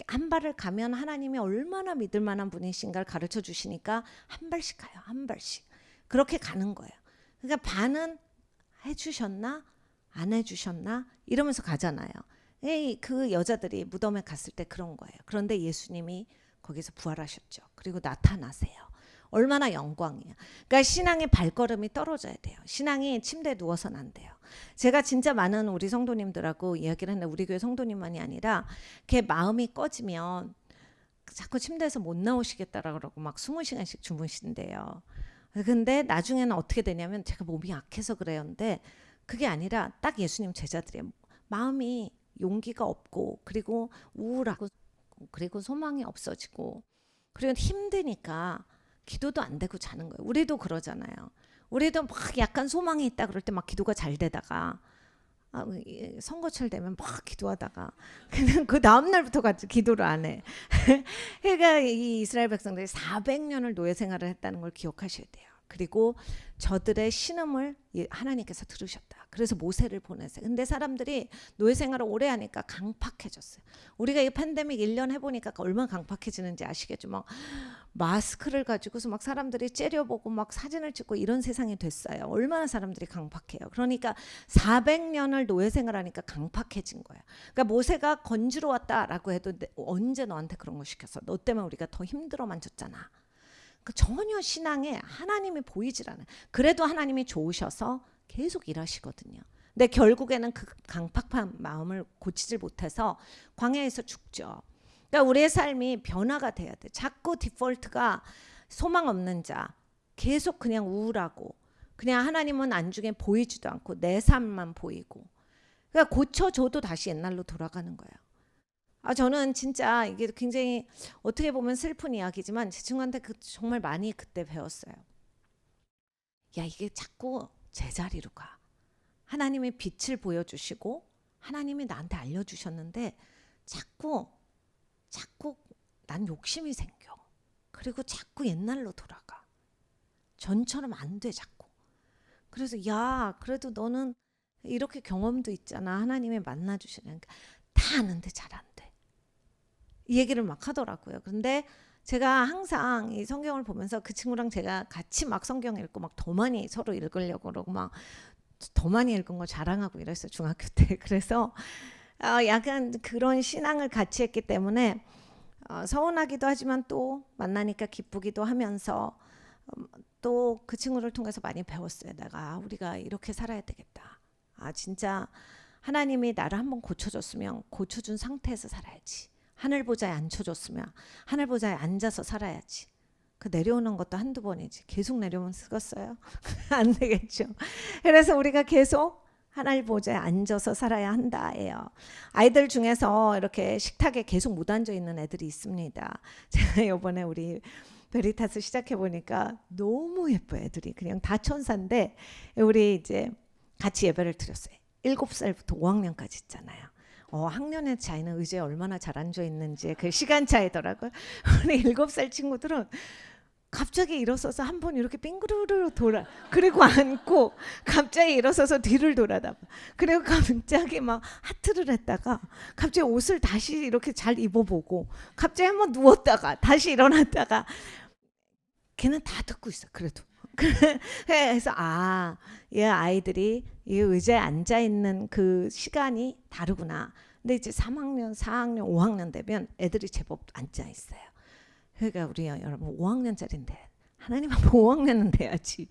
한 발을 가면 하나님이 얼마나 믿을 만한 분이신가를 가르쳐 주시니까 한 발씩 가요. 한 발씩. 그렇게 가는 거예요. 그러니까 반은 해주셨나 안 해주셨나 이러면서 가잖아요. 그 여자들이 무덤에 갔을 때 그런 거예요. 그런데 예수님이 거기서 부활하셨죠. 그리고 나타나세요. 얼마나 영광이에요. 그러니까 신앙의 발걸음이 떨어져야 돼요. 신앙이 침대에 누워서는 안 돼요. 제가 진짜 많은 우리 성도님들하고 이야기를 했는데 우리 교회 성도님만이 아니라 걔 마음이 꺼지면 자꾸 침대에서 못 나오시겠다라고 그러고 막 20시간씩 주무신대요. 근데 나중에는 어떻게 되냐면 제가 몸이 약해서 그래요. 근데 그게 아니라 딱 예수님 제자들이에요. 마음이 용기가 없고 그리고 우울하고 그리고 소망이 없어지고 그리고 힘드니까 기도도 안 되고 자는 거예요. 우리도 그러잖아요. 우리도 막 약간 소망이 있다 그럴 때 막 기도가 잘 되다가 선거철 되면 막 기도하다가 그냥 그 다음 날부터 같이 기도를 안 해. 그러니까 이 이스라엘 백성들이 400년을 노예 생활을 했다는 걸 기억하셔야 돼요. 그리고 저들의 신음을 하나님께서 들으셨다. 그래서 모세를 보내세요. 근데 사람들이 노예 생활을 오래 하니까 강팍해졌어요. 우리가 이 팬데믹 1년 해보니까 얼마나 강팍해지는지 아시겠죠? 막 마스크를 가지고서 막 사람들이 째려보고 막 사진을 찍고 이런 세상이 됐어요. 얼마나 사람들이 강팍해요. 그러니까 400년을 노예 생활하니까 강팍해진 거예요. 그러니까 모세가 건지러 왔다라고 해도 언제 너한테 그런 거 시켰어? 너 때문에 우리가 더 힘들어만 졌잖아. 그 전혀 신앙에 하나님이 보이질 않아요. 그래도 하나님이 좋으셔서 계속 일하시거든요. 근데 결국에는 그 강팍한 마음을 고치질 못해서 광야에서 죽죠. 그러니까 우리의 삶이 변화가 돼야 돼. 자꾸 디폴트가 소망 없는 자, 계속 그냥 우울하고 그냥 하나님은 안중에 보이지도 않고 내 삶만 보이고, 그러니까 고쳐줘도 다시 옛날로 돌아가는 거예요. 저는 진짜 이게 굉장히 어떻게 보면 슬픈 이야기지만 제 친구한테 정말 많이 그때 배웠어요. 야, 이게 자꾸 제자리로 가. 하나님의 빛을 보여주시고 하나님이 나한테 알려주셨는데 자꾸 난 욕심이 생겨. 그리고 자꾸 옛날로 돌아가. 전처럼 안 돼 자꾸. 그래서 야, 그래도 너는 이렇게 경험도 있잖아. 하나님이 만나주시는. 다 아는데 잘 안 돼. 이 얘기를 막 하더라고요. 그런데 제가 항상 이 성경을 보면서 그 친구랑 제가 같이 막 성경 읽고 막 더 많이 서로 읽으려고 그러고 막 더 많이 읽은 거 자랑하고 이랬어요. 중학교 때. 그래서 약간 그런 신앙을 같이 했기 때문에 서운하기도 하지만 또 만나니까 기쁘기도 하면서 또 그 친구를 통해서 많이 배웠어요. 내가 우리가 이렇게 살아야 되겠다. 진짜 하나님이 나를 한번 고쳐줬으면 고쳐준 상태에서 살아야지. 하늘 보좌에 앉혀줬으면 하늘 보좌에 앉아서 살아야지. 그 내려오는 것도 한두 번이지. 계속 내려오면 쓰겠어요? 안 되겠죠. 그래서 우리가 계속 하늘 보좌에 앉아서 살아야 한다예요. 아이들 중에서 이렇게 식탁에 계속 못 앉아 있는 애들이 있습니다. 제가 이번에 우리 베리타스 시작해 보니까 너무 예뻐요. 애들이 그냥 다 천사인데 우리 이제 같이 예배를 드렸어요. 7살부터 5학년까지 있잖아요. 학년의 차이는 의자에 얼마나 잘 앉아 있는지 그 시간 차이더라고요. 우리 7살 친구들은 갑자기 일어서서 한 번 이렇게 빙그르르 돌아, 그리고 앉고 갑자기 일어서서 뒤를 돌아다봐, 그리고 갑자기 막 하트를 했다가 갑자기 옷을 다시 이렇게 잘 입어보고 갑자기 한번 누웠다가 다시 일어났다가 걔는 다 듣고 있어. 그래도 그래서 이 아이들이 이 의자에 앉아 있는 그 시간이 다르구나. 근데 이제 3학년, 4학년, 5학년 되면 애들이 제법 앉아 있어요. 그러니까 우리 여러분 5학년짜리인데 하나님 앞에 5학년은 돼야지.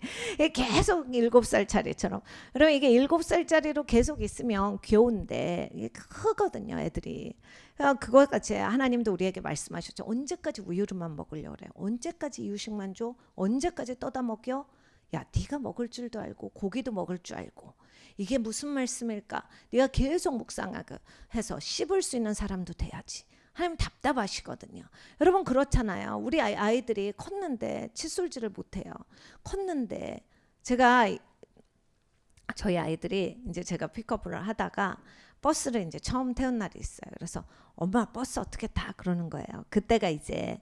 계속 7살짜리처럼. 여러분 이게 7살짜리로 계속 있으면 귀여운데 이게 크거든요, 애들이. 그것같이 하나님도 우리에게 말씀하셨죠. 언제까지 우유를만 먹으려고 그래? 언제까지 이유식만 줘? 언제까지 떠다 먹여? 야, 네가 먹을 줄도 알고 고기도 먹을 줄 알고 이게 무슨 말씀일까? 네가 계속 묵상하고 해서 씹을 수 있는 사람도 돼야지. 하나님 답답하시거든요. 여러분 그렇잖아요. 우리 아이들이 컸는데 칫솔질을 못해요. 컸는데 저희 아이들이 이제 제가 픽업을 하다가 버스를 이제 처음 태운 날이 있어요. 그래서 엄마 버스 어떻게 타? 그러는 거예요. 그때가 이제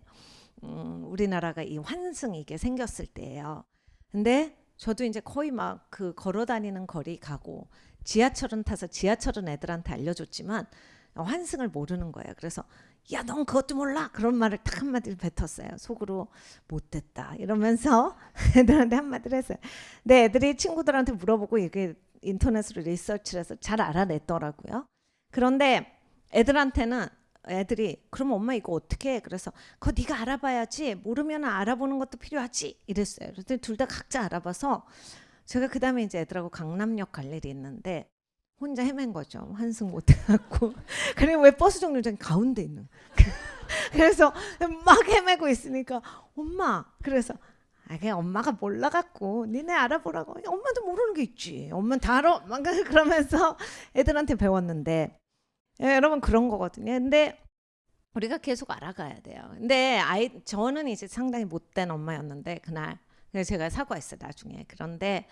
우리나라가 이 환승 이게 생겼을 때예요. 근데 저도 이제 거의 막 그 걸어 다니는 거리 가고 지하철은 타서 지하철은 애들한테 알려줬지만 환승을 모르는 거예요. 그래서 야, 넌 그것도 몰라? 그런 말을 딱 한마디를 뱉었어요. 속으로 못됐다 이러면서 애들한테 한마디를 했어요. 근데 애들이 친구들한테 물어보고 이게 인터넷으로 리서치를 해서 잘 알아냈더라고요. 그런데 애들이 그럼 엄마 이거 어떻게 해? 그래서 그거 네가 알아봐야지. 모르면 알아보는 것도 필요하지 이랬어요. 그래서 둘 다 각자 알아봐서 제가 그 다음에 이제 애들하고 강남역 갈 일이 있는데 혼자 헤맨 거죠. 환승 못 해갖고. 그리고 왜 버스 정류장 가운데 있는. 그래서 막 헤매고 있으니까 엄마. 그래서 그냥 엄마가 몰라갖고 니네 알아보라고. 엄마도 모르는 게 있지. 엄마는 다 알아. 그러면서 애들한테 배웠는데 여러분 그런 거거든요. 근데 우리가 계속 알아가야 돼요. 근데 저는 이제 상당히 못된 엄마였는데 그날 그래서 제가 사과했어요 나중에. 그런데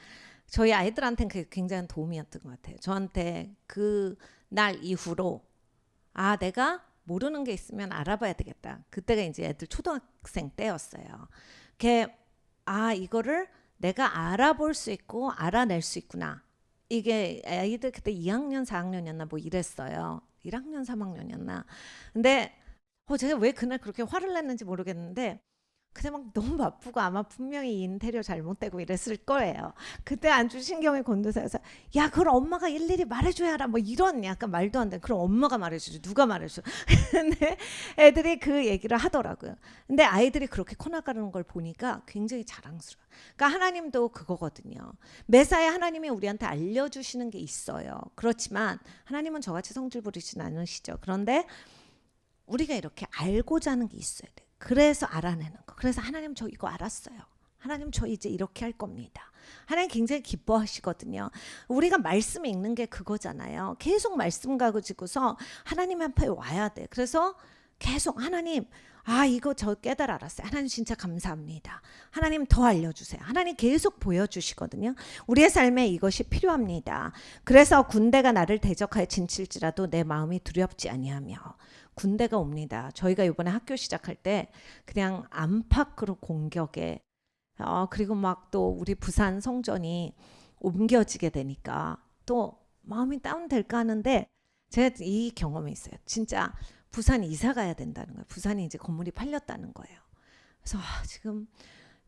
저희 아이들한테는 그게 굉장히 도움이었던 것 같아요. 저한테 그 날 이후로 내가 모르는 게 있으면 알아봐야 되겠다. 그때가 이제 애들 초등학생 때였어요. 그게 이거를 내가 알아볼 수 있고 알아낼 수 있구나. 이게 아이들 그때 2학년 4학년이었나 뭐 이랬어요. 1학년 3학년이었나. 근데 제가 왜 그날 그렇게 화를 냈는지 모르겠는데 그때 막 너무 바쁘고 아마 분명히 이 인테리어 잘못되고 이랬을 거예요. 그때 아주 신경이 곤두서서 야 그걸 엄마가 일일이 말해줘야 알아 뭐 이런 약간 말도 안 되는 그럼 엄마가 말해주지 누가 말해줘. 근데 애들이 그 얘기를 하더라고요. 근데 아이들이 그렇게 커나가는 걸 보니까 굉장히 자랑스러워요. 그러니까 하나님도 그거거든요. 매사에 하나님이 우리한테 알려주시는 게 있어요. 그렇지만 하나님은 저같이 성질 부리진 않으시죠. 그런데 우리가 이렇게 알고자 하는 게 있어야 돼. 그래서 알아내는 거. 그래서 하나님 저 이거 알았어요. 하나님 저 이제 이렇게 할 겁니다. 하나님 굉장히 기뻐하시거든요. 우리가 말씀 읽는 게 그거잖아요. 계속 말씀 가지고서 하나님 앞에 와야 돼. 그래서 계속 하나님 이거 저 깨달아 알았어요. 하나님 진짜 감사합니다. 하나님 더 알려주세요. 하나님 계속 보여주시거든요. 우리의 삶에 이것이 필요합니다. 그래서 군대가 나를 대적하여 진칠지라도 내 마음이 두렵지 아니하며 군대가 옵니다. 저희가 이번에 학교 시작할 때 그냥 안팎으로 공격에 그리고 막 또 우리 부산 성전이 옮겨지게 되니까 또 마음이 다운될까 하는데 제가 이 경험이 있어요. 진짜 부산 이사 가야 된다는 거예요. 부산이 이제 건물이 팔렸다는 거예요. 그래서 지금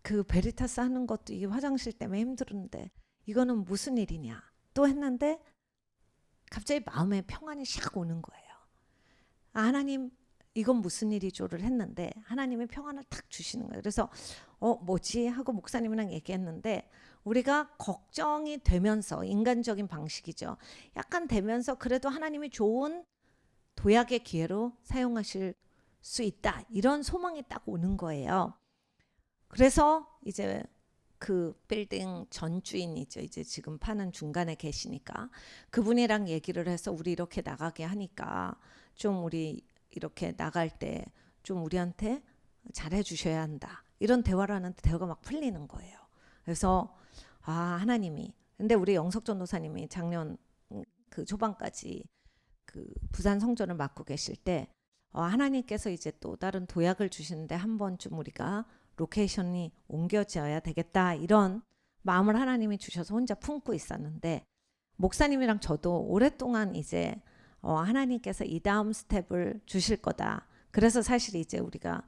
그 베리타스 하는 것도 이 화장실 때문에 힘들었는데 이거는 무슨 일이냐 또 했는데 갑자기 마음에 평안이 샥 오는 거예요. 하나님 이건 무슨 일이죠를 했는데 하나님의 평안을 탁 주시는 거예요. 그래서 뭐지 하고 목사님이랑 얘기했는데 우리가 걱정이 되면서 인간적인 방식이죠. 약간 되면서 그래도 하나님이 좋은 도약의 기회로 사용하실 수 있다. 이런 소망이 딱 오는 거예요. 그래서 이제 그 빌딩 전 주인이죠. 이제 지금 파는 중간에 계시니까 그분이랑 얘기를 해서 우리 이렇게 나가게 하니까 좀 우리 이렇게 나갈 때 좀 우리한테 잘해 주셔야 한다. 이런 대화를 하는데 대화가 막 풀리는 거예요. 그래서 하나님이 근데 우리 영석 전도사님이 작년 그 초반까지 그 부산 성전을 맡고 계실 때 하나님께서 이제 또 다른 도약을 주시는데 한 번쯤 우리가 로케이션이 옮겨져야 되겠다 이런 마음을 하나님이 주셔서 혼자 품고 있었는데 목사님이랑 저도 오랫동안 이제 하나님께서 이 다음 스텝을 주실 거다. 그래서 사실 이제 우리가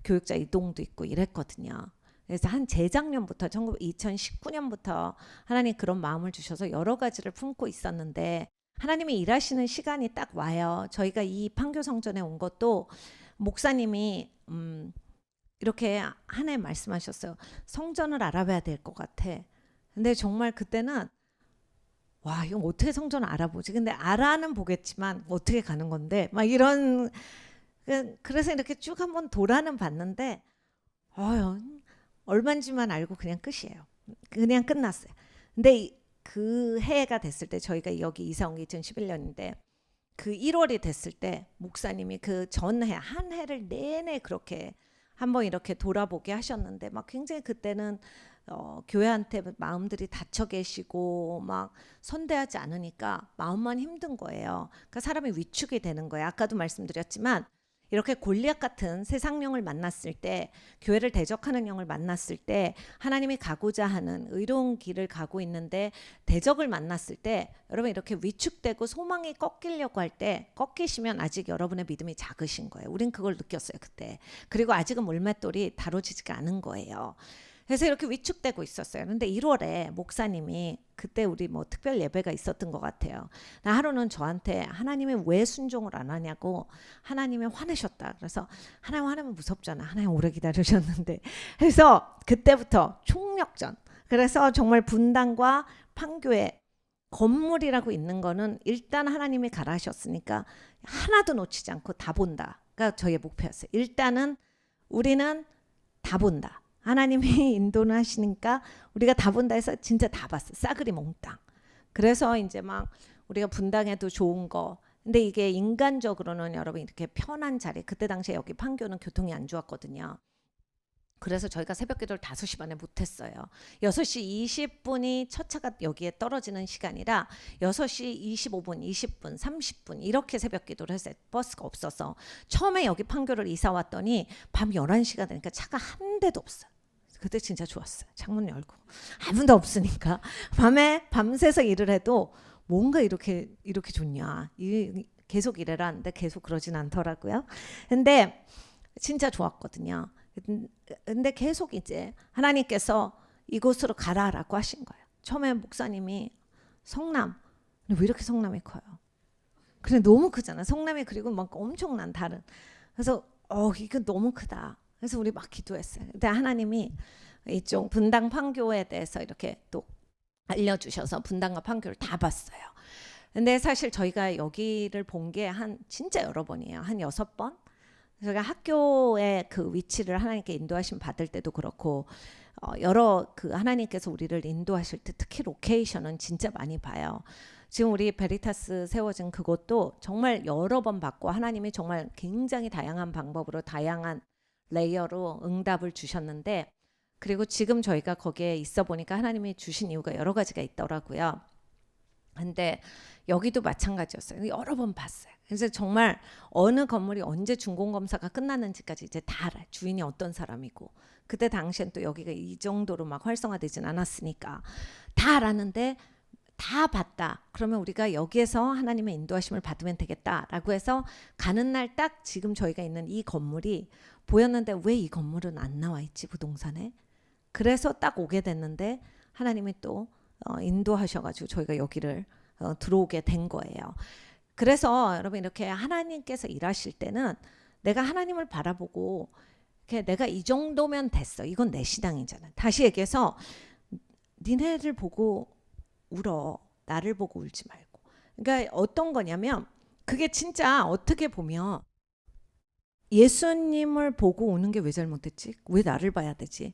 교육자 이동도 있고 이랬거든요. 그래서 한 재작년부터 2019년부터 하나님 그런 마음을 주셔서 여러 가지를 품고 있었는데 하나님이 일하시는 시간이 딱 와요. 저희가 이 판교 성전에 온 것도 목사님이 이렇게 한 해 말씀하셨어요. 성전을 알아봐야 될 것 같아. 근데 정말 그때는 이거 어떻게 성전을 알아보지? 근데 알아는 보겠지만 어떻게 가는 건데? 막 이런 그래서 이렇게 쭉 한번 돌아는 봤는데 얼마인지만 알고 그냥 끝이에요. 그냥 끝났어요. 근데 그 해가 됐을 때 저희가 여기 이사 온 게 2011년인데 그 1월이 됐을 때 목사님이 그 전해 한 해를 내내 그렇게 한번 이렇게 돌아보게 하셨는데 막 굉장히 그때는 교회한테 마음들이 닫혀 계시고 막 선대하지 않으니까 마음만 힘든 거예요. 그러니까 사람이 위축이 되는 거예요. 아까도 말씀드렸지만 이렇게 골리앗 같은 세상령을 만났을 때 교회를 대적하는 영을 만났을 때 하나님이 가고자 하는 의로운 길을 가고 있는데 대적을 만났을 때 여러분 이렇게 위축되고 소망이 꺾이려고 할 때 꺾이시면 아직 여러분의 믿음이 작으신 거예요. 우린 그걸 느꼈어요 그때. 그리고 아직은 물맷돌이 다뤄지지가 않은 거예요. 그래서 이렇게 위축되고 있었어요. 근데 1월에 목사님이 그때 우리 뭐 특별 예배가 있었던 것 같아요. 하루는 저한테 하나님이 왜 순종을 안 하냐고 하나님이 화내셨다. 그래서 하나님 화내면 무섭잖아. 하나님 오래 기다리셨는데. 그래서 그때부터 총력전. 그래서 정말 분당과 판교에 건물이라고 있는 거는 일단 하나님이 가라 하셨으니까 하나도 놓치지 않고 다 본다가 저희의 목표였어요. 일단은 우리는 다 본다. 하나님이 인도는 하시니까 우리가 다 본다 해서 진짜 다 봤어. 싸그리 몽땅. 그래서 이제 막 우리가 분당에도 좋은 거. 근데 이게 인간적으로는 여러분 이렇게 편한 자리. 그때 당시에 여기 판교는 교통이 안 좋았거든요. 그래서 저희가 새벽 기도를 5시 반에 못했어요. 6시 20분이 첫 차가 여기에 떨어지는 시간이라 6시 25분, 20분, 30분 이렇게 새벽 기도를 했어요. 버스가 없어서. 처음에 여기 판교를 이사 왔더니 밤 11시가 되니까 차가 한 대도 없어요. 그때 진짜 좋았어요. 창문 열고 아무도 없으니까 밤에 밤새서 일을 해도 뭔가 이렇게 좋냐. 계속 일해라 하는데 계속 그러진 않더라고요. 근데 진짜 좋았거든요. 근데 계속 이제 하나님께서 이곳으로 가라라고 하신 거예요. 처음에 목사님이 성남, 근데 왜 이렇게 성남이 커요? 그래 너무 크잖아. 성남이 그리고 막 엄청난 다른. 그래서 이거 너무 크다. 그래서 우리 막 기도했어요. 근데 하나님이 이쪽 분당 판교에 대해서 이렇게 또 알려주셔서 분당과 판교를 다 봤어요. 근데 사실 저희가 여기를 본 게 진짜 여러 번이에요. 한 6번. 저희가 학교의 그 위치를 하나님께 인도하심 받을 때도 그렇고 여러 그 하나님께서 우리를 인도하실 때 특히 로케이션은 진짜 많이 봐요. 지금 우리 베리타스 세워진 그것도 정말 여러 번 받고 하나님이 정말 굉장히 다양한 방법으로 다양한 레이어로 응답을 주셨는데 그리고 지금 저희가 거기에 있어 보니까 하나님이 주신 이유가 여러 가지가 있더라고요. 근데 여기도 마찬가지였어요. 여러 번 봤어요. 그래서 정말 어느 건물이 언제 준공검사가 끝났는지까지 이제 다 알아요. 주인이 어떤 사람이고. 그때 당시엔 또 여기가 이 정도로 막 활성화되진 않았으니까 다 알았는데 다 봤다. 그러면 우리가 여기에서 하나님의 인도하심을 받으면 되겠다라고 해서 가는 날 딱 지금 저희가 있는 이 건물이 보였는데 왜 이 건물은 안 나와 있지 부동산에? 그래서 딱 오게 됐는데 하나님이 또 인도하셔가지고 저희가 여기를 들어오게 된 거예요. 그래서 여러분 이렇게 하나님께서 일하실 때는 내가 하나님을 바라보고 내가 이 정도면 됐어. 이건 내 신앙이잖아. 다시 얘기해서 니네를 보고 울어. 나를 보고 울지 말고. 그러니까 어떤 거냐면 그게 진짜 어떻게 보면 예수님을 보고 우는 게 왜 잘못됐지? 왜 나를 봐야 되지?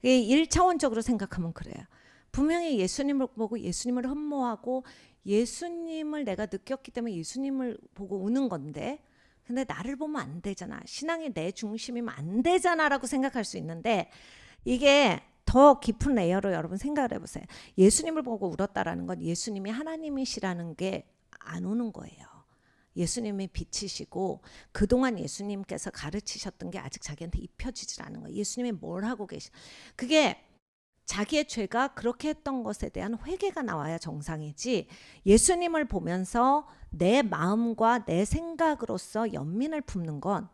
1차원적으로 생각하면 그래요. 분명히 예수님을 보고 예수님을 흠모하고 예수님을 내가 느꼈기 때문에 예수님을 보고 우는 건데 근데 나를 보면 안 되잖아. 신앙이 내 중심이면 안 되잖아 라고 생각할 수 있는데 이게 더 깊은 레이어로 여러분 생각을 해보세요. 예수님을 보고 울었다라는 건 예수님이 하나님이시라는 게 안 오는 거예요. 예수님이 빛이시고 그동안 예수님께서 가르치셨던 게 아직 자기한테 입혀지질 않은 거예요. 예수님이 뭘 하고 그게 자기의 죄가 그렇게 했던 것에 대한 회개가 나와야 정상이지 예수님을 보면서 내 마음과 내 생각으로서 연민을 품는 건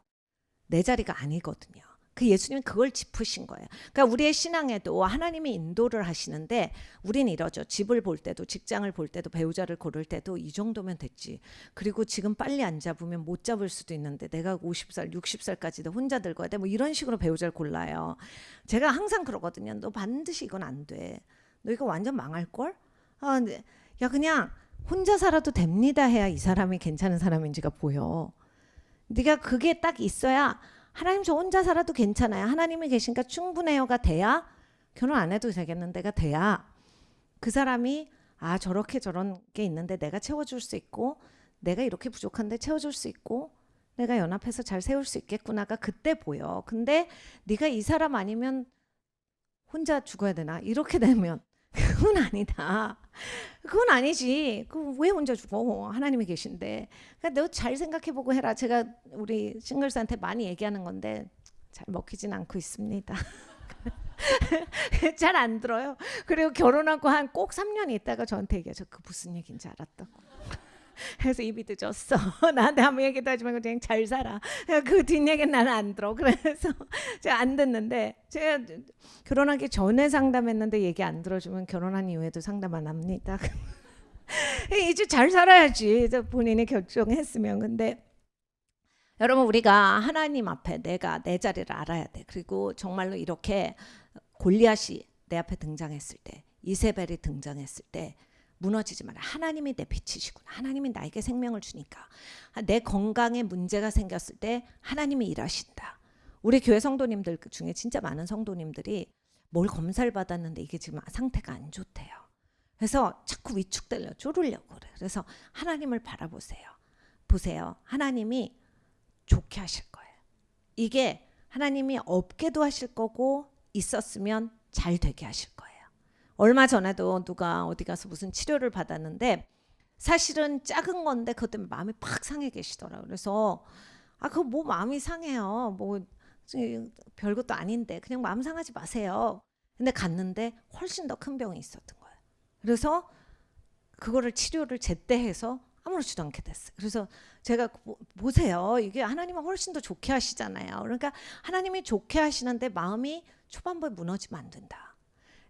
내 자리가 아니거든요. 그 예수님은 그걸 짚으신 거예요. 그러니까 우리의 신앙에도 하나님이 인도를 하시는데 우린 이러죠. 집을 볼 때도 직장을 볼 때도 배우자를 고를 때도 이 정도면 됐지. 그리고 지금 빨리 안 잡으면 못 잡을 수도 있는데 내가 50살 60살까지도 혼자 늙어야 돼. 뭐 이런 식으로 배우자를 골라요. 제가 항상 그러거든요. 너 반드시 이건 안 돼. 너 이거 완전 망할걸? 근데 야 그냥 혼자 살아도 됩니다 해야 이 사람이 괜찮은 사람인지가 보여. 네가 그게 딱 있어야 하나님 저 혼자 살아도 괜찮아요. 하나님이 계시니까 충분해요가 돼야 결혼 안 해도 되겠는데가 돼야 그 사람이 저렇게 저런 게 있는데 내가 채워줄 수 있고 내가 이렇게 부족한데 채워줄 수 있고 내가 연합해서 잘 세울 수 있겠구나가 그때 보여. 근데 네가 이 사람 아니면 혼자 죽어야 되나? 이렇게 되면 그건 아니다. 그건 아니지. 왜 혼자 죽어? 하나님이 계신데. 그러니까 너 잘 생각해보고 해라. 제가 우리 싱글스한테 많이 얘기하는 건데 잘 먹히진 않고 있습니다. 잘 안 들어요. 그리고 결혼하고 한 꼭 3년 있다가 저한테 얘기하죠. 그 무슨 얘기인지 알았다고. 그래서 입이 늦었어. 나한테 아무 얘기도 하지 말고 그냥 잘 살아. 그 뒷얘기는 나는 안 들어. 그래서 제가 안 듣는데 제가 결혼하기 전에 상담했는데 얘기 안 들어주면 결혼한 이후에도 상담 안 합니다. 이제 잘 살아야지. 본인이 결정했으면. 근데 여러분 우리가 하나님 앞에 내가 내 자리를 알아야 돼. 그리고 정말로 이렇게 골리앗이 내 앞에 등장했을 때 이세벨이 등장했을 때 무너지지 마라. 하나님이 내 빛이시구나. 하나님이 나에게 생명을 주니까. 내 건강에 문제가 생겼을 때 하나님이 일하신다. 우리 교회 성도님들 중에 진짜 많은 성도님들이 뭘 검사를 받았는데 이게 지금 상태가 안 좋대요. 그래서 자꾸 위축되려 쫄으려고 그래. 그래서 하나님을 바라보세요. 보세요. 하나님이 좋게 하실 거예요. 이게 하나님이 없게도 하실 거고 있었으면 잘 되게 하실 거예요. 얼마 전에도 누가 어디 가서 무슨 치료를 받았는데 사실은 작은 건데 그것 때문에 마음이 팍 상해 계시더라고요. 그래서 그거 뭐 마음이 상해요. 뭐 별것도 아닌데 그냥 마음 상하지 마세요. 근데 갔는데 훨씬 더 큰 병이 있었던 거예요. 그래서 그거를 치료를 제때 해서 아무렇지도 않게 됐어요. 그래서 제가 보세요. 이게 하나님은 훨씬 더 좋게 하시잖아요. 그러니까 하나님이 좋게 하시는데 마음이 초반부에 무너지면 안 된다.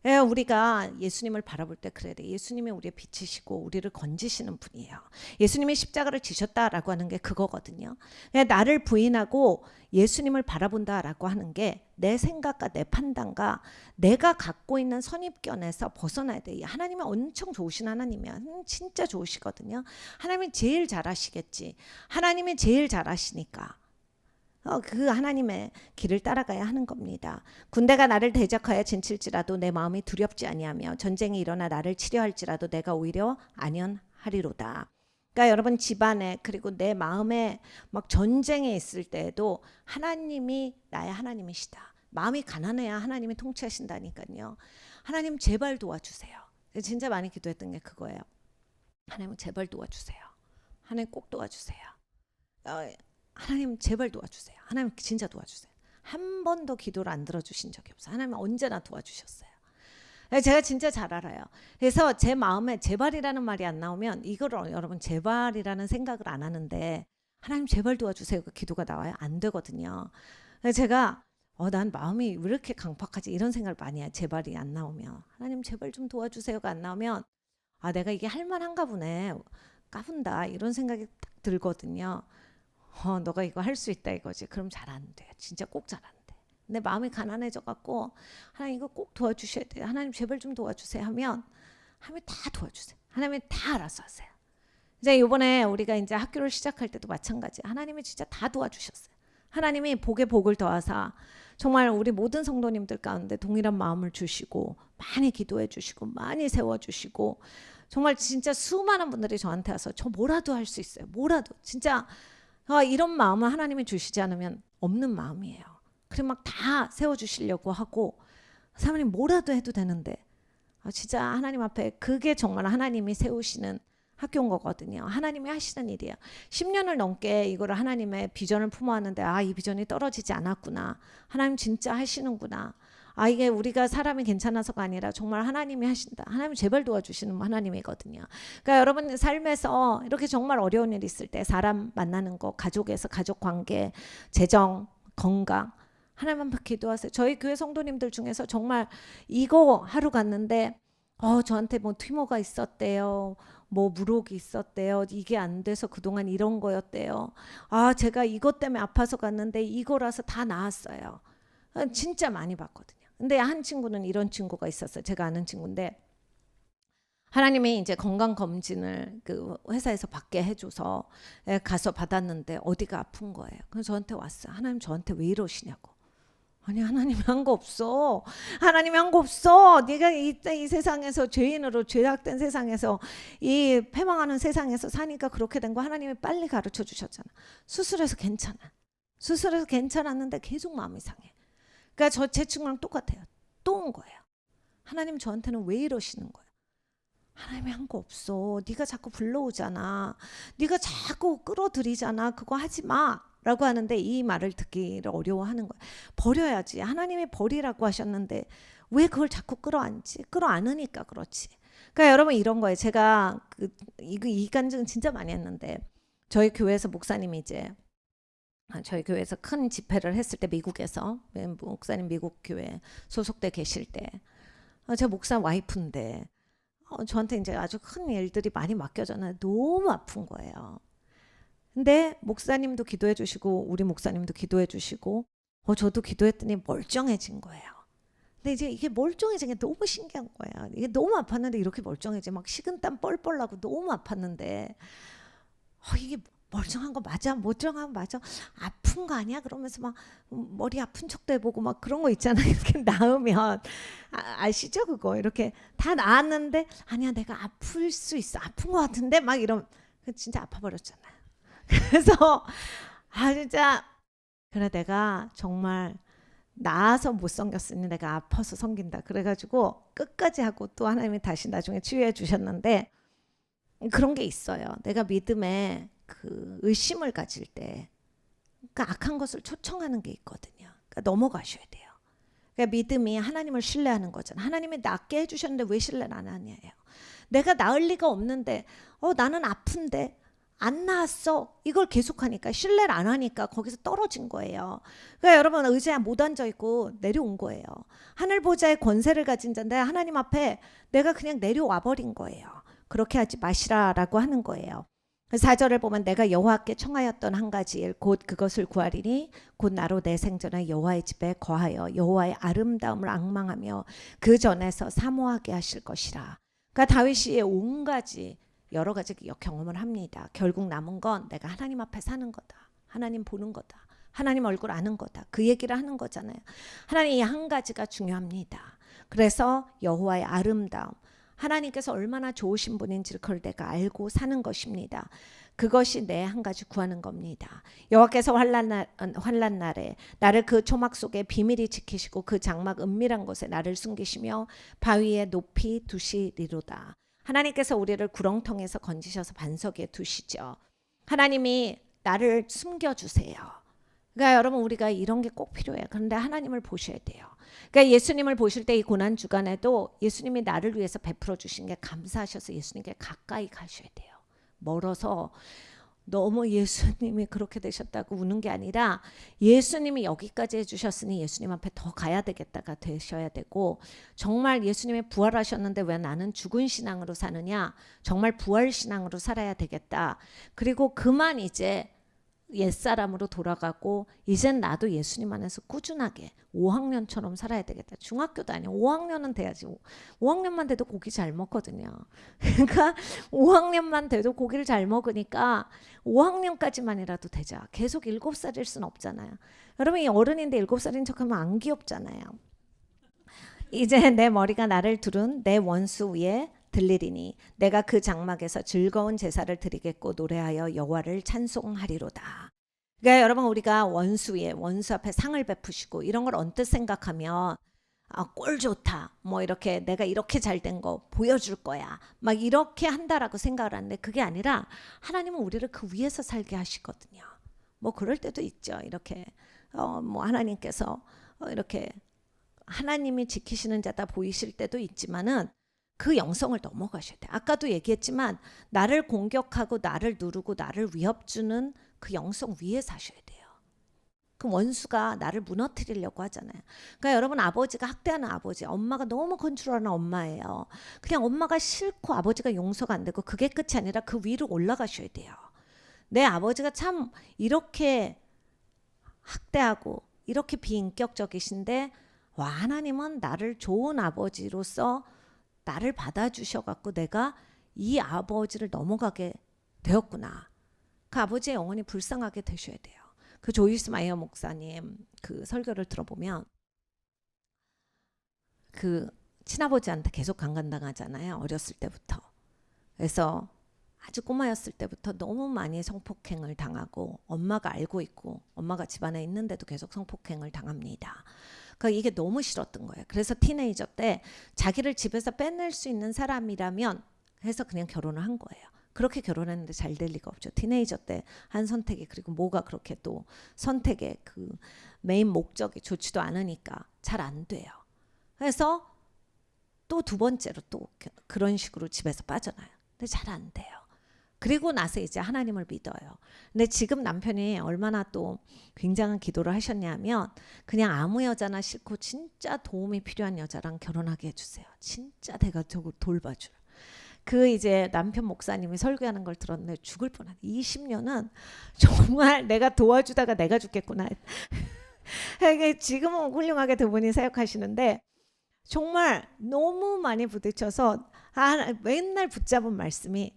우리가 예수님을 바라볼 때 그래야 돼. 예수님이 우리의 빛이시고 우리를 건지시는 분이에요. 예수님이 십자가를 지셨다라고 하는 게 그거거든요. 나를 부인하고 예수님을 바라본다라고 하는 게 내 생각과 내 판단과 내가 갖고 있는 선입견에서 벗어나야 돼. 하나님은 엄청 좋으신 하나님이야. 진짜 좋으시거든요. 하나님이 제일 잘하시겠지. 하나님이 제일 잘하시니까 그 하나님의 길을 따라가야 하는 겁니다. 군대가 나를 대적하여 진칠지라도 내 마음이 두렵지 아니하며 전쟁이 일어나 나를 치려할지라도 내가 오히려 안연하리로다. 그러니까 여러분 집안에 그리고 내 마음에 막 전쟁에 있을 때에도 하나님이 나의 하나님이시다. 마음이 가난해야 하나님이 통치하신다니까요. 하나님 제발 도와주세요. 진짜 많이 기도했던 게 그거예요. 하나님 제발 도와주세요. 하나님 꼭 도와주세요. 하나님 제발 도와주세요. 하나님 진짜 도와주세요. 한 번도 기도를 안 들어주신 적이 없어요. 하나님 언제나 도와주셨어요. 제가 진짜 잘 알아요. 그래서 제 마음에 제발이라는 말이 안 나오면 이거를 여러분 제발이라는 생각을 안 하는데 하나님 제발 도와주세요. 그 기도가 나와요? 안 되거든요. 제가 난 마음이 왜 이렇게 강팍하지 이런 생각을 많이 해요. 제발이 안 나오면 하나님 제발 좀 도와주세요가 안 나오면 내가 이게 할만한가 보네. 까분다 이런 생각이 딱 들거든요. 너가 이거 할 수 있다 이거지. 그럼 잘 안 돼. 진짜 꼭 잘 안 돼. 내 마음이 가난해져 갖고 하나님 이거 꼭 도와주셔야 돼요. 하나님 제발 좀 도와주세요 하면 하나님이 다 도와주세요. 하나님이 다 알아서 하세요. 이제 이번에 우리가 이제 학교를 시작할 때도 마찬가지. 하나님이 진짜 다 도와주셨어요. 하나님이 복에 복을 더하사 정말 우리 모든 성도님들 가운데 동일한 마음을 주시고 많이 기도해 주시고 많이 세워 주시고 정말 진짜 수많은 분들이 저한테 와서 저 뭐라도 할 수 있어요. 뭐라도 진짜 이런 마음을 하나님이 주시지 않으면 없는 마음이에요. 그래 막 다 세워주시려고 하고 사모님 뭐라도 해도 되는데 진짜 하나님 앞에 그게 정말 하나님이 세우시는 학교인 거거든요. 하나님이 하시는 일이에요. 10년을 넘게 이거를 하나님의 비전을 품어왔는데 이 비전이 떨어지지 않았구나. 하나님 진짜 하시는구나. 이게 우리가 사람이 괜찮아서가 아니라 정말 하나님이 하신다. 하나님 제발 도와주시는 하나님이거든요. 그러니까 여러분 삶에서 이렇게 정말 어려운 일 있을 때 사람 만나는 거, 가족에서 가족 관계, 재정, 건강 하나님 앞에 기도하세요. 저희 교회 성도님들 중에서 정말 이거 하루 갔는데 저한테 뭐 튀모가 있었대요. 뭐 무록이 있었대요. 이게 안 돼서 그동안 이런 거였대요. 제가 이것 때문에 아파서 갔는데 이거라서 다 나았어요. 진짜 많이 봤거든요. 근데 한 친구는 이런 친구가 있었어요. 제가 아는 친구인데 하나님이 이제 건강 검진을 그 회사에서 받게 해줘서 가서 받았는데 어디가 아픈 거예요. 그래서 저한테 왔어요. 하나님 저한테 왜 이러시냐고. 아니 하나님이 한 거 없어. 하나님이 한 거 없어. 네가 이 세상에서 죄인으로 죄악된 세상에서 이 패망하는 세상에서 사니까 그렇게 된 거 하나님이 빨리 가르쳐 주셨잖아. 수술해서 괜찮아. 수술해서 괜찮았는데 계속 마음이 상해. 그러니까 제 친구랑 똑같아요. 또 온 거예요. 하나님 저한테는 왜 이러시는 거예요? 하나님이 한 거 없어. 네가 자꾸 불러오잖아. 네가 자꾸 끌어들이잖아. 그거 하지 마. 라고 하는데 이 말을 듣기를 어려워하는 거예요. 버려야지. 하나님이 버리라고 하셨는데 왜 그걸 자꾸 끌어안지? 끌어안으니까 그렇지. 그러니까 여러분 이런 거예요. 제가 이 간증 진짜 많이 했는데 저희 교회에서 목사님이 이제 저희 교회에서 큰 집회를 했을 때 미국에서 목사님 미국 교회 소속돼 계실 때 제가 목사 와이프인데 저한테 이제 아주 큰 일들이 많이 맡겨졌는데 너무 아픈 거예요. 근데 목사님도 기도해 주시고 우리 목사님도 기도해 주시고 저도 기도했더니 멀쩡해진 거예요. 근데 이제 이게 멀쩡해진 게 너무 신기한 거예요. 이게 너무 아팠는데 이렇게 멀쩡해지 막 식은땀 뻘뻘 나고 너무 아팠는데 이게 멀쩡한 거 맞아? 멀쩡한 거 맞아? 아픈 거 아니야? 그러면서 막 머리 아픈 척도 해보고 막 그런 거 있잖아요. 이렇게 나으면 아시죠? 그거 이렇게 다 나았는데 아니야 내가 아플 수 있어. 아픈 거 같은데 막 이러면 진짜 아파버렸잖아요. 그래서 진짜 그래 내가 정말 나아서 못 섬겼으니 내가 아파서 섬긴다. 그래가지고 끝까지 하고 또 하나님이 다시 나중에 치유해 주셨는데 그런 게 있어요. 내가 믿음에 그 의심을 가질 때 그러니까 악한 것을 초청하는 게 있거든요. 그러니까 넘어가셔야 돼요. 그러니까 믿음이 하나님을 신뢰하는 거잖아. 하나님이 낫게 해주셨는데 왜 신뢰를 안 하냐예요. 내가 나을 리가 없는데 나는 아픈데 안 나았어. 이걸 계속하니까 신뢰를 안 하니까 거기서 떨어진 거예요. 그러니까 여러분 의자에 못 앉아있고 내려온 거예요. 하늘 보좌의 권세를 가진 자인데 하나님 앞에 내가 그냥 내려와 버린 거예요. 그렇게 하지 마시라라고 하는 거예요. 4절을 보면 내가 여호와께 청하였던 한 가지 일 곧 그것을 구하리니 곧 나로 내 생전에 여호와의 집에 거하여 여호와의 아름다움을 앙망하며 그 전에서 사모하게 하실 것이라. 그러니까 다윗이 온 가지 여러 가지 경험을 합니다. 결국 남은 건 내가 하나님 앞에 사는 거다. 하나님 보는 거다. 하나님 얼굴 아는 거다. 그 얘기를 하는 거잖아요. 하나님 이 한 가지가 중요합니다. 그래서 여호와의 아름다움, 하나님께서 얼마나 좋으신 분인지를 그걸 내가 알고 사는 것입니다. 그것이 내 한 가지 구하는 겁니다. 여호와께서 환난 날에 나를 그 초막 속에 비밀히 지키시고 그 장막 은밀한 곳에 나를 숨기시며 바위에 높이 두시리로다. 하나님께서 우리를 구렁텅이에서 건지셔서 반석 위에 두시죠. 하나님이 나를 숨겨주세요. 그러니까 여러분 우리가 이런 게 꼭 필요해요. 그런데 하나님을 보셔야 돼요. 그러니까 예수님을 보실 때 이 고난 주간에도 예수님이 나를 위해서 베풀어 주신 게 감사하셔서 예수님께 가까이 가셔야 돼요. 멀어서 너무 예수님이 그렇게 되셨다고 우는 게 아니라 예수님이 여기까지 해주셨으니 예수님 앞에 더 가야 되겠다가 되셔야 되고, 정말 예수님이 부활하셨는데 왜 나는 죽은 신앙으로 사느냐, 정말 부활 신앙으로 살아야 되겠다. 그리고 그만 이제 옛사람으로 돌아가고 이젠 나도 예수님 안에서 꾸준하게 5학년처럼 살아야 되겠다. 중학교도 아니야. 5학년은 돼야지. 5학년만 돼도 고기 잘 먹거든요. 그러니까 5학년만 돼도 고기를 잘 먹으니까 5학년까지만이라도 되자. 계속 7살일 순 없잖아요. 여러분 이 어른인데 7살인 척하면 안 귀엽잖아요. 이제 내 머리가 나를 두른 내 원수 위에 들리리니 내가 그 장막에서 즐거운 제사를 드리겠고 노래하여 여호와를 찬송하리로다. 그러니까 여러분 우리가 원수 앞에 상을 베푸시고 이런 걸 언뜻 생각하면 꼴 좋다, 뭐 이렇게 내가 이렇게 잘된 거 보여줄 거야, 막 이렇게 한다라고 생각을 하는데 그게 아니라 하나님은 우리를 그 위에서 살게 하시거든요. 뭐 그럴 때도 있죠. 이렇게 뭐 하나님께서 이렇게 하나님이 지키시는 자다 보이실 때도 있지만은 그 영성을 넘어가셔야 돼요. 아까도 얘기했지만 나를 공격하고 나를 누르고 나를 위협 주는 그 영성 위에 사셔야 돼요. 그 원수가 나를 무너뜨리려고 하잖아요. 그러니까 여러분 아버지가 학대하는 아버지, 엄마가 너무 컨트롤하는 엄마예요. 그냥 엄마가 싫고 아버지가 용서가 안 되고 그게 끝이 아니라 그 위로 올라가셔야 돼요. 내 아버지가 참 이렇게 학대하고 이렇게 비인격적이신데 와, 하나님은 나를 좋은 아버지로서 나를 받아주셔갖고 내가 이 아버지를 넘어가게 되었구나. 그 아버지의 영혼이 불쌍하게 되셔야 돼요. 그 조이스 마이어 목사님 그 설교를 들어보면 그 친아버지한테 계속 강간당하잖아요. 어렸을 때부터. 그래서 아주 꼬마였을 때부터 너무 많이 성폭행을 당하고 엄마가 알고 있고 엄마가 집안에 있는데도 계속 성폭행을 당합니다. 그러니까 이게 너무 싫었던 거예요. 그래서 티네이저 때 자기를 집에서 빼낼 수 있는 사람이라면 해서 그냥 결혼을 한 거예요. 그렇게 결혼했는데 잘 될 리가 없죠. 티네이저 때 한 선택이, 그리고 뭐가 그렇게 또 선택의 그 메인 목적이 좋지도 않으니까 잘 안 돼요. 그래서 또 두 번째로 또 그런 식으로 집에서 빠져나요. 근데 잘 안 돼요. 그리고 나서 이제 하나님을 믿어요. 근데 지금 남편이 얼마나 또 굉장한 기도를 하셨냐면 그냥 아무 여자나 싫고 진짜 도움이 필요한 여자랑 결혼하게 해주세요. 진짜 내가 저거 돌봐줄. 그 이제 남편 목사님이 설교하는 걸 들었는데 죽을 뻔한. 20년은 정말 내가 도와주다가 내가 죽겠구나. 지금은 훌륭하게 두 분이 사역하시는데 정말 너무 많이 부딪혀서 맨날 붙잡은 말씀이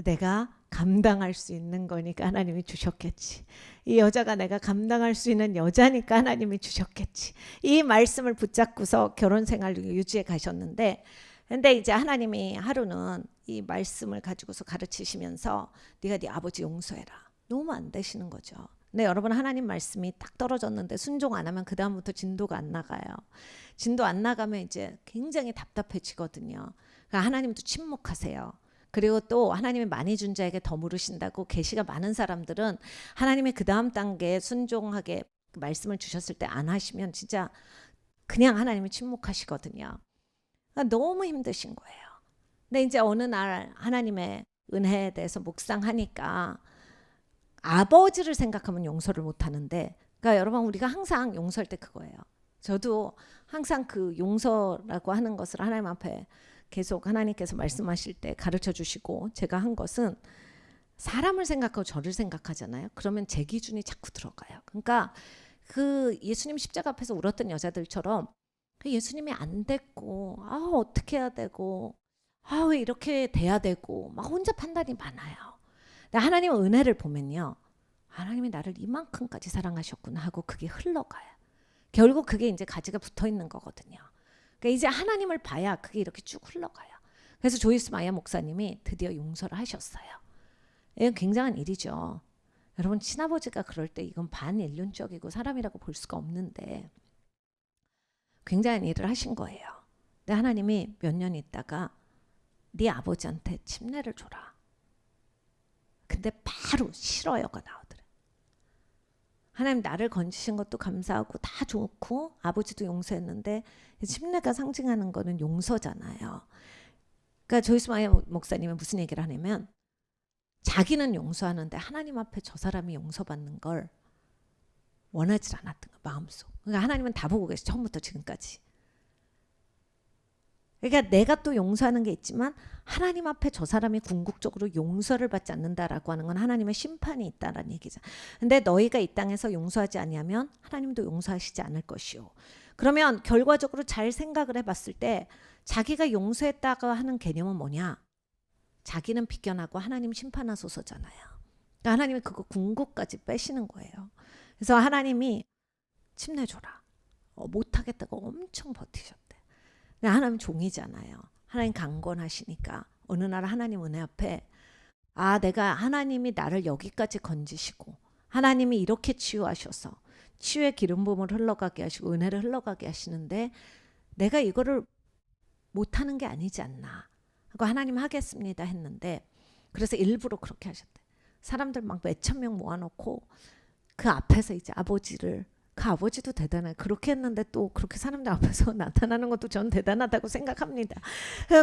내가 감당할 수 있는 거니까 하나님이 주셨겠지. 이 여자가 내가 감당할 수 있는 여자니까 하나님이 주셨겠지. 이 말씀을 붙잡고서 결혼 생활을 유지해 가셨는데, 근데 이제 하나님이 하루는 이 말씀을 가지고서 가르치시면서 네가 네 아버지 용서해라. 너무 안 되시는 거죠. 근데 여러분 하나님 말씀이 딱 떨어졌는데 순종 안 하면 그 다음부터 진도가 안 나가요. 진도 안 나가면 이제 굉장히 답답해지거든요. 그러니까 하나님도 침묵하세요. 그리고 또 하나님이 많이 준 자에게 더 물으신다고 계시가 많은 사람들은 하나님이 그 다음 단계에 순종하게 말씀을 주셨을 때 안 하시면 진짜 그냥 하나님이 침묵하시거든요. 그러니까 너무 힘드신 거예요. 근데 이제 어느 날 하나님의 은혜에 대해서 묵상하니까 아버지를 생각하면 용서를 못 하는데, 그러니까 여러분 우리가 항상 용서할 때 그거예요. 저도 항상 그 용서라고 하는 것을 하나님 앞에 계속 하나님께서 말씀하실 때 가르쳐 주시고 제가 한 것은 사람을 생각하고 저를 생각하잖아요. 그러면 제 기준이 자꾸 들어가요. 그러니까 그 예수님 십자가 앞에서 울었던 여자들처럼 그 예수님이 안 됐고 어떻게 해야 되고 왜 이렇게 돼야 되고 막 혼자 판단이 많아요. 근데 하나님의 은혜를 보면요. 하나님이 나를 이만큼까지 사랑하셨구나 하고 그게 흘러가요. 결국 그게 이제 가지가 붙어 있는 거거든요. 그러니까 이제 하나님을 봐야 그게 이렇게 쭉 흘러가요. 그래서 조이스 마이어 목사님이 드디어 용서를 하셨어요. 이건 굉장한 일이죠. 여러분 친아버지가 그럴 때 이건 반인륜적이고 사람이라고 볼 수가 없는데 굉장한 일을 하신 거예요. 근데 하나님이 몇 년 있다가 네 아버지한테 침례를 줘라. 근데 바로 싫어요가 나오더래. 하나님 나를 건지신 것도 감사하고 다 좋고 아버지도 용서했는데 침례가 상징하는 거는 용서잖아요. 그러니까 조이스 마이어 목사님은 무슨 얘기를 하냐면 자기는 용서하는데 하나님 앞에 저 사람이 용서받는 걸 원하지 않았던 거 마음속. 그러니까 하나님은 다 보고 계시 처음부터 지금까지. 그러니까 내가 또 용서하는 게 있지만 하나님 앞에 저 사람이 궁극적으로 용서를 받지 않는다라고 하는 건 하나님의 심판이 있다라는 얘기죠. 근데 너희가 이 땅에서 용서하지 아니하면 하나님도 용서하시지 않을 것이요. 그러면 결과적으로 잘 생각을 해봤을 때 자기가 용서했다고 하는 개념은 뭐냐? 자기는 비껴나고 하나님 심판하소서잖아요. 그러니까 하나님이 그거 궁극까지 빼시는 거예요. 그래서 하나님이 침례 줘라. 못하겠다고 엄청 버티셨대. 하나님 종이잖아요. 하나님 강권하시니까 어느 날 하나님 은혜 앞에 내가 하나님이 나를 여기까지 건지시고 하나님이 이렇게 치유하셔서 치유의 기름 부음을 흘러가게 하시고 은혜를 흘러가게 하시는데 내가 이거를 못하는 게 아니지 않나 하고 하나님 하겠습니다 했는데 그래서 일부러 그렇게 하셨대. 사람들 막 몇천 명 모아놓고 그 앞에서 이제 아버지를 그 아버지도 대단해. 그렇게 했는데 또 그렇게 사람들 앞에서 나타나는 것도 전 대단하다고 생각합니다.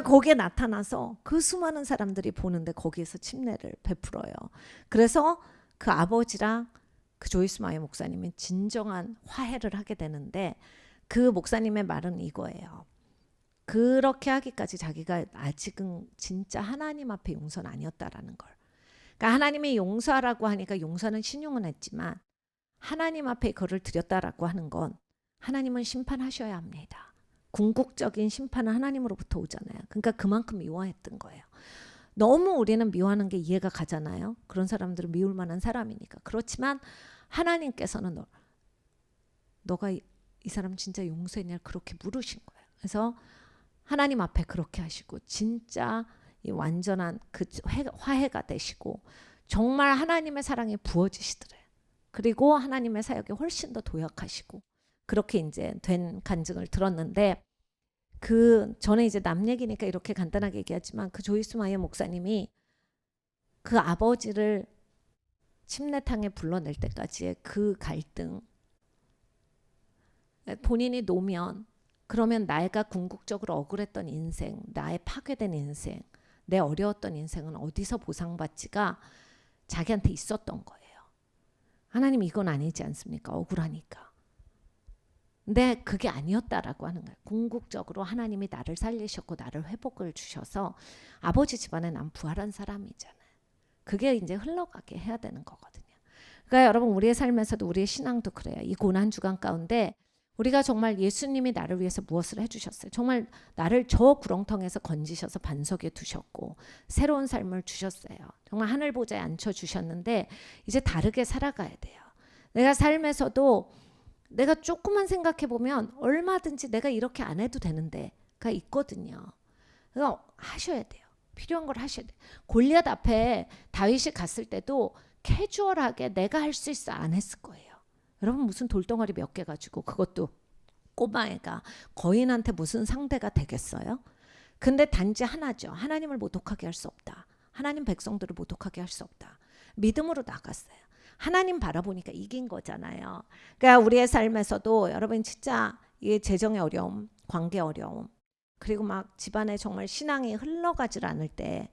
거기에 나타나서 그 수많은 사람들이 보는데 거기에서 침례를 베풀어요. 그래서 그 아버지랑 그 조이스 마이어 목사님이 진정한 화해를 하게 되는데 그 목사님의 말은 이거예요. 그렇게 하기까지 자기가 아직은 진짜 하나님 앞에 용서는 아니었다라는 걸. 그러니까 하나님이 용서하라고 하니까 용서는 신용은 했지만 하나님 앞에 그거를 드렸다라고 하는 건 하나님은 심판하셔야 합니다. 궁극적인 심판은 하나님으로부터 오잖아요. 그러니까 그만큼 미워했던 거예요. 너무 우리는 미워하는 게 이해가 가잖아요. 그런 사람들은 미울 만한 사람이니까. 그렇지만 하나님께서는 너가 이 사람 진짜 용서했냐 그렇게 물으신 거예요. 그래서 하나님 앞에 그렇게 하시고 진짜 이 완전한 그 화해가 되시고 정말 하나님의 사랑이 부어지시더래요. 그리고 하나님의 사역에 훨씬 더 도약하시고 그렇게 이제 된 간증을 들었는데 저는 이제 남 얘기니까 이렇게 간단하게 얘기하지만 그 조이스 마이어 목사님이 그 아버지를 침례탕에 불러낼 때까지의 그 갈등 본인이 노면 그러면 내가 궁극적으로 억울했던 인생, 나의 파괴된 인생, 내 어려웠던 인생은 어디서 보상받지가 자기한테 있었던 거예요. 하나님 이건 아니지 않습니까? 억울하니까. 근데 그게 아니었다라고 하는 거예요. 궁극적으로 하나님이 나를 살리셨고 나를 회복을 주셔서 아버지 집안에 난 부활한 사람이잖아요. 그게 이제 흘러가게 해야 되는 거거든요. 그러니까 여러분 우리의 삶에서도 우리의 신앙도 그래요. 이 고난 주간 가운데 우리가 정말 예수님이 나를 위해서 무엇을 해주셨어요. 정말 나를 저 구렁텅에서 건지셔서 반석에 두셨고 새로운 삶을 주셨어요. 정말 하늘 보좌에 앉혀주셨는데 이제 다르게 살아가야 돼요. 내가 삶에서도 내가 조금만 생각해보면 얼마든지 내가 이렇게 안 해도 되는데가 있거든요. 그래서 하셔야 돼요. 필요한 걸 하셔야 돼요. 골리앗 앞에 다윗이 갔을 때도 캐주얼하게 내가 할 수 있어 안 했을 거예요. 여러분 무슨 돌덩어리 몇 개 가지고 그것도 꼬마애가 거인한테 무슨 상대가 되겠어요? 근데 단지 하나죠. 하나님을 모독하게 할 수 없다. 하나님 백성들을 모독하게 할 수 없다. 믿음으로 나갔어요. 하나님 바라보니까 이긴 거잖아요. 그러니까 우리의 삶에서도 여러분 진짜 이 재정의 어려움, 관계 어려움, 그리고 막 집안에 정말 신앙이 흘러가질 않을 때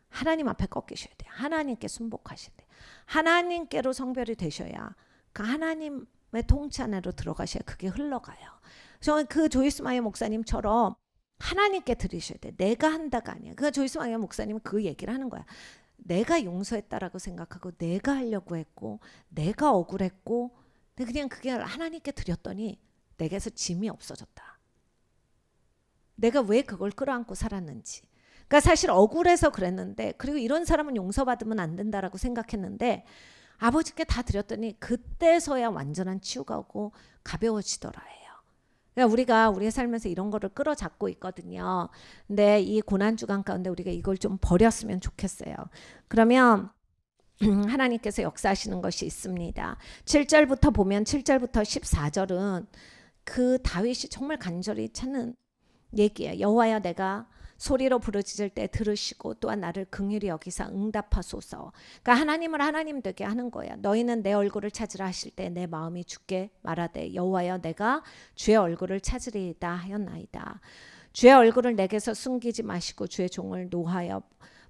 하나님 앞에 꺾이셔야 돼요. 하나님께 순복하셔야 돼요. 하나님께로 성별이 되셔야 그 하나님의 통치 안으로 들어가셔야 그게 흘러가요. 저는 그 조이스 마이어 목사님처럼 하나님께 드리셔야 돼. 내가 한다가 아니야. 그 조이스 마이어 목사님은 그 얘기를 하는 거야. 내가 용서했다라고 생각하고 내가 하려고 했고 내가 억울했고 근데 그냥 그게 하나님께 드렸더니 내게서 짐이 없어졌다. 내가 왜 그걸 끌어안고 살았는지. 그러니까 사실 억울해서 그랬는데 그리고 이런 사람은 용서받으면 안 된다라고 생각했는데 아버지께 다 드렸더니 그때서야 완전한 치유가 오고 가벼워지더라예요. 그러니까 우리가 우리의 삶에서 이런 거를 끌어잡고 있거든요. 근데 이 고난주간 가운데 우리가 이걸 좀 버렸으면 좋겠어요. 그러면 하나님께서 역사하시는 것이 있습니다. 7절부터 보면 7절부터 14절은 그 다윗이 정말 간절히 찾는 얘기예요. 여호와여 내가 소리로 부르짖을 때 들으시고 또한 나를 긍휼히 여기사 응답하소서. 그러니까 하나님을 하나님 되게 하는 거야. 너희는 내 얼굴을 찾으라 하실 때 내 마음이 주께 말하되 여호와여 내가 주의 얼굴을 찾으리이다 하였나이다. 주의 얼굴을 내게서 숨기지 마시고 주의 종을 노하여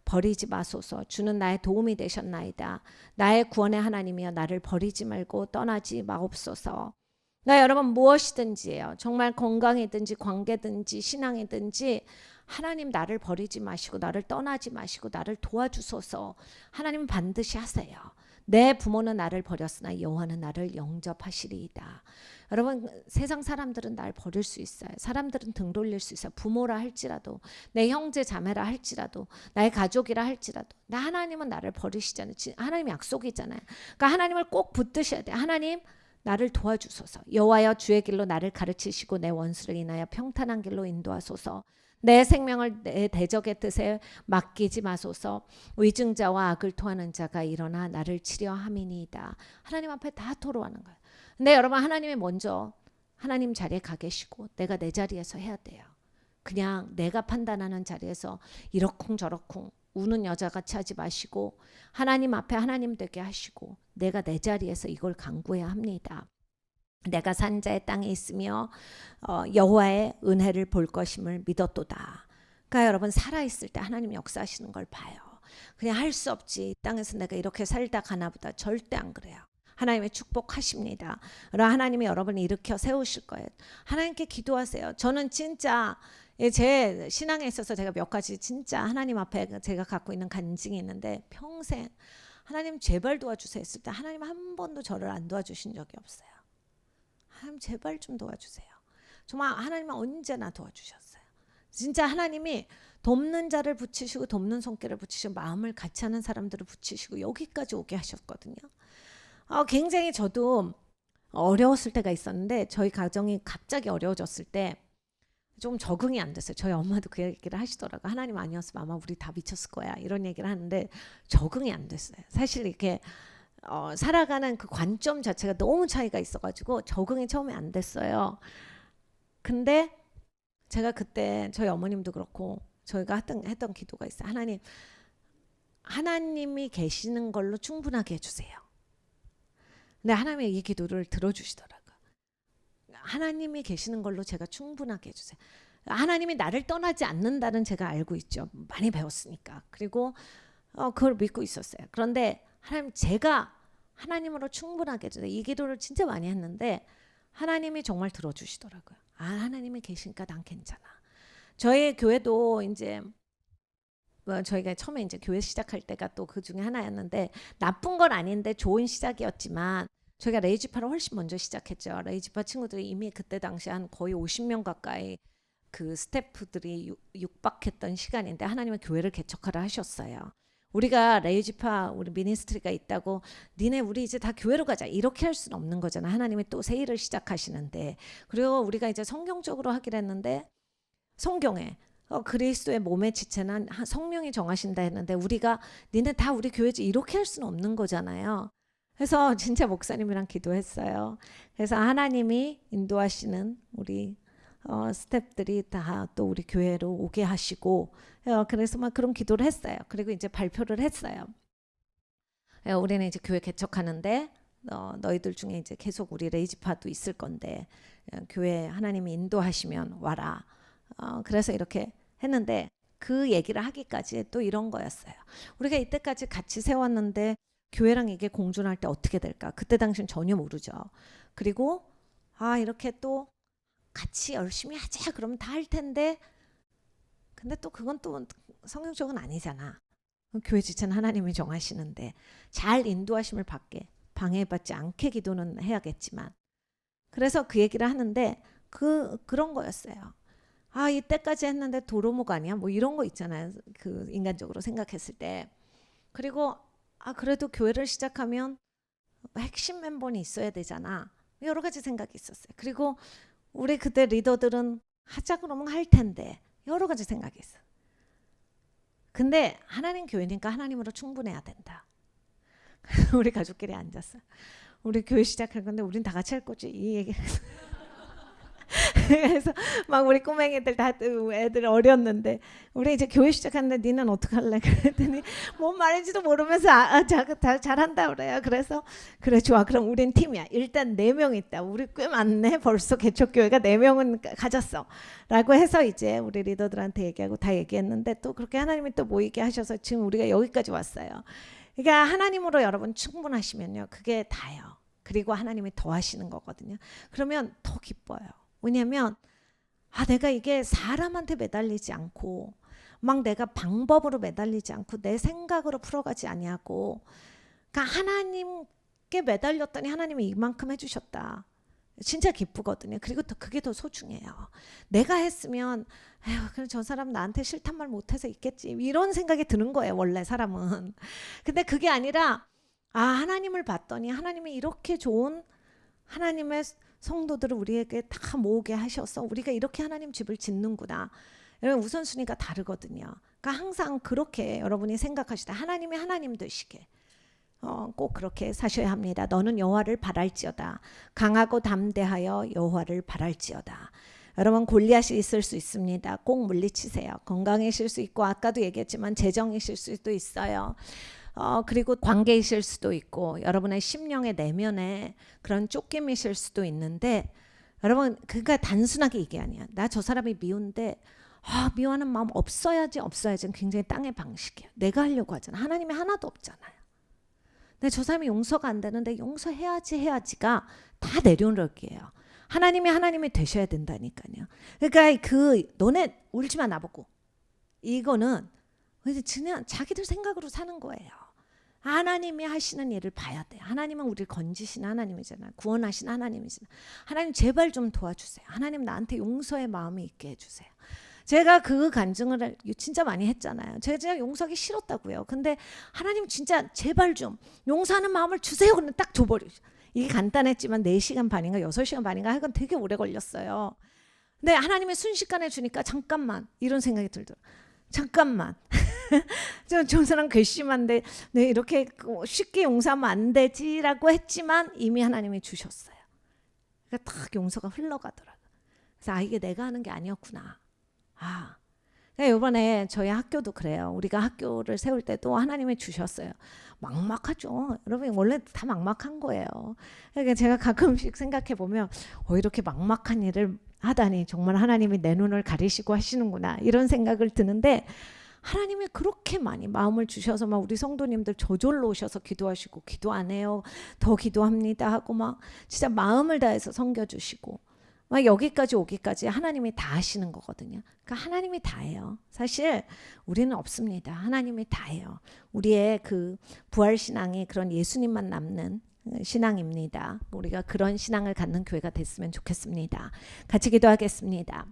버리지 마소서. 주는 나의 도움이 되셨나이다. 나의 구원의 하나님이여 나를 버리지 말고 떠나지 마옵소서. 그러니까 여러분 무엇이든지예요. 정말 건강이든지 관계든지 신앙이든지 하나님 나를 버리지 마시고 나를 떠나지 마시고 나를 도와주소서. 하나님 반드시 하세요. 내 부모는 나를 버렸으나 여호와는 나를 영접하시리이다. 여러분 세상 사람들은 날 버릴 수 있어요. 사람들은 등 돌릴 수 있어요. 부모라 할지라도 내 형제 자매라 할지라도 나의 가족이라 할지라도 나 하나님은 나를 버리시잖아요. 하나님 약속이잖아요. 그러니까 하나님을 꼭 붙드셔야 돼요. 하나님 나를 도와주소서. 여호와여 주의 길로 나를 가르치시고 내 원수를 인하여 평탄한 길로 인도하소서. 내 생명을 내 대적의 뜻에 맡기지 마소서. 위증자와 악을 토하는 자가 일어나 나를 치려 함이니이다. 하나님 앞에 다 토로하는 거예요. 근데 여러분 하나님이 먼저 하나님 자리에 가 계시고 내가 내 자리에서 해야 돼요. 그냥 내가 판단하는 자리에서 이러쿵저러쿵 우는 여자같이 하지 마시고 하나님 앞에 하나님 되게 하시고 내가 내 자리에서 이걸 간구해야 합니다. 내가 산자의 땅에 있으며 여호와의 은혜를 볼 것임을 믿었도다. 그러니까 여러분 살아있을 때 하나님 역사하시는 걸 봐요. 그냥 할 수 없지. 이 땅에서 내가 이렇게 살다 가나보다. 절대 안 그래요. 하나님의 축복하십니다. 그러나 하나님이 여러분을 일으켜 세우실 거예요. 하나님께 기도하세요. 저는 진짜 제 신앙에 있어서 제가 몇 가지 진짜 하나님 앞에 제가 갖고 있는 간증이 있는데 평생 하나님 제발 도와주세요 했을 때 하나님 한 번도 저를 안 도와주신 적이 없어요. 하나님 제발 좀 도와주세요. 정말 하나님은 언제나 도와주셨어요. 진짜 하나님이 돕는 자를 붙이시고 돕는 손길을 붙이시고 마음을 같이 하는 사람들을 붙이시고 여기까지 오게 하셨거든요. 굉장히 저도 어려웠을 때가 있었는데 저희 가정이 갑자기 어려워졌을 때 좀 적응이 안 됐어요. 저희 엄마도 그 얘기를 하시더라고요. 하나님 아니었으면 아마 우리 다 미쳤을 거야. 이런 얘기를 하는데 적응이 안 됐어요. 사실 이렇게 살아가는 그 관점 자체가 너무 차이가 있어가지고 적응이 처음에 안 됐어요. 근데 제가 그때 저희 어머님도 그렇고 저희가 했던 기도가 있어요. 하나님이 계시는 걸로 충분하게 해주세요. 근데 하나님의 이 기도를 들어주시더라고요. 하나님이 계시는 걸로 제가 충분하게 해주세요. 하나님이 나를 떠나지 않는다는 제가 알고 있죠. 많이 배웠으니까. 그리고 그걸 믿고 있었어요. 그런데 하나님 제가 하나님으로 충분하게 해주세요. 이 기도를 진짜 많이 했는데 하나님이 정말 들어주시더라고요. 하나님이 계시니까 난 괜찮아. 저희 교회도 이제 저희가 처음에 이제 교회 시작할 때가 또 그 중에 하나였는데 나쁜 건 아닌데 좋은 시작이었지만 저희가 레이지파를 훨씬 먼저 시작했죠. 레이지파 친구들이 이미 그때 당시 한 거의 50명 가까이 그 스태프들이 육박했던 시간인데 하나님은 교회를 개척하라 하셨어요. 우리가 레이지파 우리 미니스트리가 있다고 니네 우리 이제 다 교회로 가자 이렇게 할 수는 없는 거잖아. 하나님이 또 새 일을 시작하시는데 그리고 우리가 이제 성경적으로 하기로 했는데 성경에 그리스도의 몸의 지체는 성령이 정하신다 했는데 우리가 니네 다 우리 교회지 이렇게 할 수는 없는 거잖아요. 그래서 진짜 목사님이랑 기도했어요. 그래서 하나님이 인도하시는 우리 스태프들이 다 또 우리 교회로 오게 하시고 그래서 막 그런 기도를 했어요. 그리고 이제 발표를 했어요. 우리는 이제 교회 개척하는데 너희들 중에 이제 계속 우리 레이지파도 있을 건데 교회 하나님이 인도하시면 와라. 그래서 이렇게 했는데 그 얘기를 하기까지 또 이런 거였어요. 우리가 이때까지 같이 세웠는데 교회랑 이게 공존할 때 어떻게 될까? 그때 당시는 전혀 모르죠. 그리고 이렇게 또 같이 열심히 하자 그러면 다 할 텐데 근데 또 그건 또 성경적은 아니잖아. 교회 지체는 하나님이 정하시는데 잘 인도하심을 받게 방해받지 않게 기도는 해야겠지만 그래서 그 얘기를 하는데 그런 거였어요. 이때까지 했는데 도루묵 아니야? 뭐 이런 거 있잖아요. 그 인간적으로 생각했을 때. 그리고 그래도 교회를 시작하면 핵심 멤버는 있어야 되잖아. 여러 가지 생각이 있었어요. 그리고 우리 그때 리더들은 하자 그러면 할 텐데 여러 가지 생각이 있어. 근데 하나님 교회니까 하나님으로 충분해야 된다. 우리 가족끼리 앉았어. 우리 교회 시작할 건데 우린 다 같이 할 거지 이 얘기를 그래서 막 우리 꼬맹이들 다 애들 어렸는데 우리 이제 교회 시작하는데 니는 어떡할래? 그랬더니 뭔 말인지도 모르면서 잘한다 그래요. 그래서 그래 좋아 그럼 우린 팀이야. 일단 4명 있다. 우리 꽤 많네. 벌써 개척교회가 4명은 가졌어 라고 해서 이제 우리 리더들한테 얘기하고 다 얘기했는데 또 그렇게 하나님이 또 모이게 하셔서 지금 우리가 여기까지 왔어요. 그러니까 하나님으로 여러분 충분하시면요 그게 다예요. 그리고 하나님이 더 하시는 거거든요. 그러면 더 기뻐요. 왜냐면 내가 이게 사람한테 매달리지 않고 막 내가 방법으로 매달리지 않고 내 생각으로 풀어가지 아니하고 그러니까 하나님께 매달렸더니 하나님이 이만큼 해주셨다. 진짜 기쁘거든요. 그리고 또 그게 더 소중해요. 내가 했으면 그래 저 사람 나한테 싫단 말 못해서 있겠지 이런 생각이 드는 거예요. 원래 사람은. 근데 그게 아니라 하나님을 봤더니 하나님이 이렇게 좋은 하나님의 성도들을 우리에게 다 모으게 하셔서 우리가 이렇게 하나님 집을 짓는구나. 여러분 우선순위가 다르거든요. 그러니까 항상 그렇게 여러분이 생각하시다 하나님이 하나님 되시게 꼭 그렇게 사셔야 합니다. 너는 여호와를 바랄지어다. 강하고 담대하여 여호와를 바랄지어다. 여러분 골리앗이 있을 수 있습니다. 꼭 물리치세요. 건강이실 수 있고 아까도 얘기했지만 재정이실 수도 있어요. 그리고 관계이실 수도 있고 여러분의 심령의 내면에 그런 쫓김이실 수도 있는데 여러분 그러니까 단순하게 이게 아니야. 나 저 사람이 미운데 미워하는 마음 없어야지는 굉장히 땅의 방식이야. 내가 하려고 하잖아. 하나님이 하나도 없잖아요. 근데 저 사람이 용서가 안 되는데 용서해야지가 다 내려놓기예요. 하나님이 되셔야 된다니까요. 그러니까 너네 울지마 나보고 이거는 그냥 자기들 생각으로 사는 거예요. 하나님이 하시는 일을 봐야 돼. 하나님은 우리를 건지시는 하나님이잖아요. 구원하시는 하나님이잖아요. 하나님 제발 좀 도와주세요. 하나님 나한테 용서의 마음이 있게 해주세요. 제가 그 간증을 진짜 많이 했잖아요. 제가 용서하기 싫었다고요. 근데 하나님 진짜 제발 좀 용서하는 마음을 주세요. 그러면 딱 줘버리죠. 이게 간단했지만 4시간 반인가 6시간 반인가 하여간 되게 오래 걸렸어요. 근데 하나님이 순식간에 주니까 잠깐만 이런 생각이 들더라고요. 잠깐만 저 사람 괘씸한데 이렇게 쉽게 용서하면 안 되지라고 했지만 이미 하나님이 주셨어요. 그러니까 딱 용서가 흘러가더라고요. 그래서 이게 내가 하는 게 아니었구나. 그러니까 이번에 저희 학교도 그래요. 우리가 학교를 세울 때도 하나님이 주셨어요. 막막하죠. 여러분 원래 다 막막한 거예요. 그러니까 제가 가끔씩 생각해 보면 이렇게 막막한 일을 하다니 정말 하나님이 내 눈을 가리시고 하시는구나 이런 생각을 드는데 하나님이 그렇게 많이 마음을 주셔서 막 우리 성도님들 저절로 오셔서 기도하시고 기도 안 해요 더 기도합니다 하고 막 진짜 마음을 다해서 섬겨주시고 막 여기까지 오기까지 하나님이 다 하시는 거거든요. 그러니까 하나님이 다 해요. 사실 우리는 없습니다. 하나님이 다 해요. 우리의 그 부활신앙이 그런 예수님만 남는 신앙입니다. 우리가 그런 신앙을 갖는 교회가 됐으면 좋겠습니다. 같이 기도하겠습니다.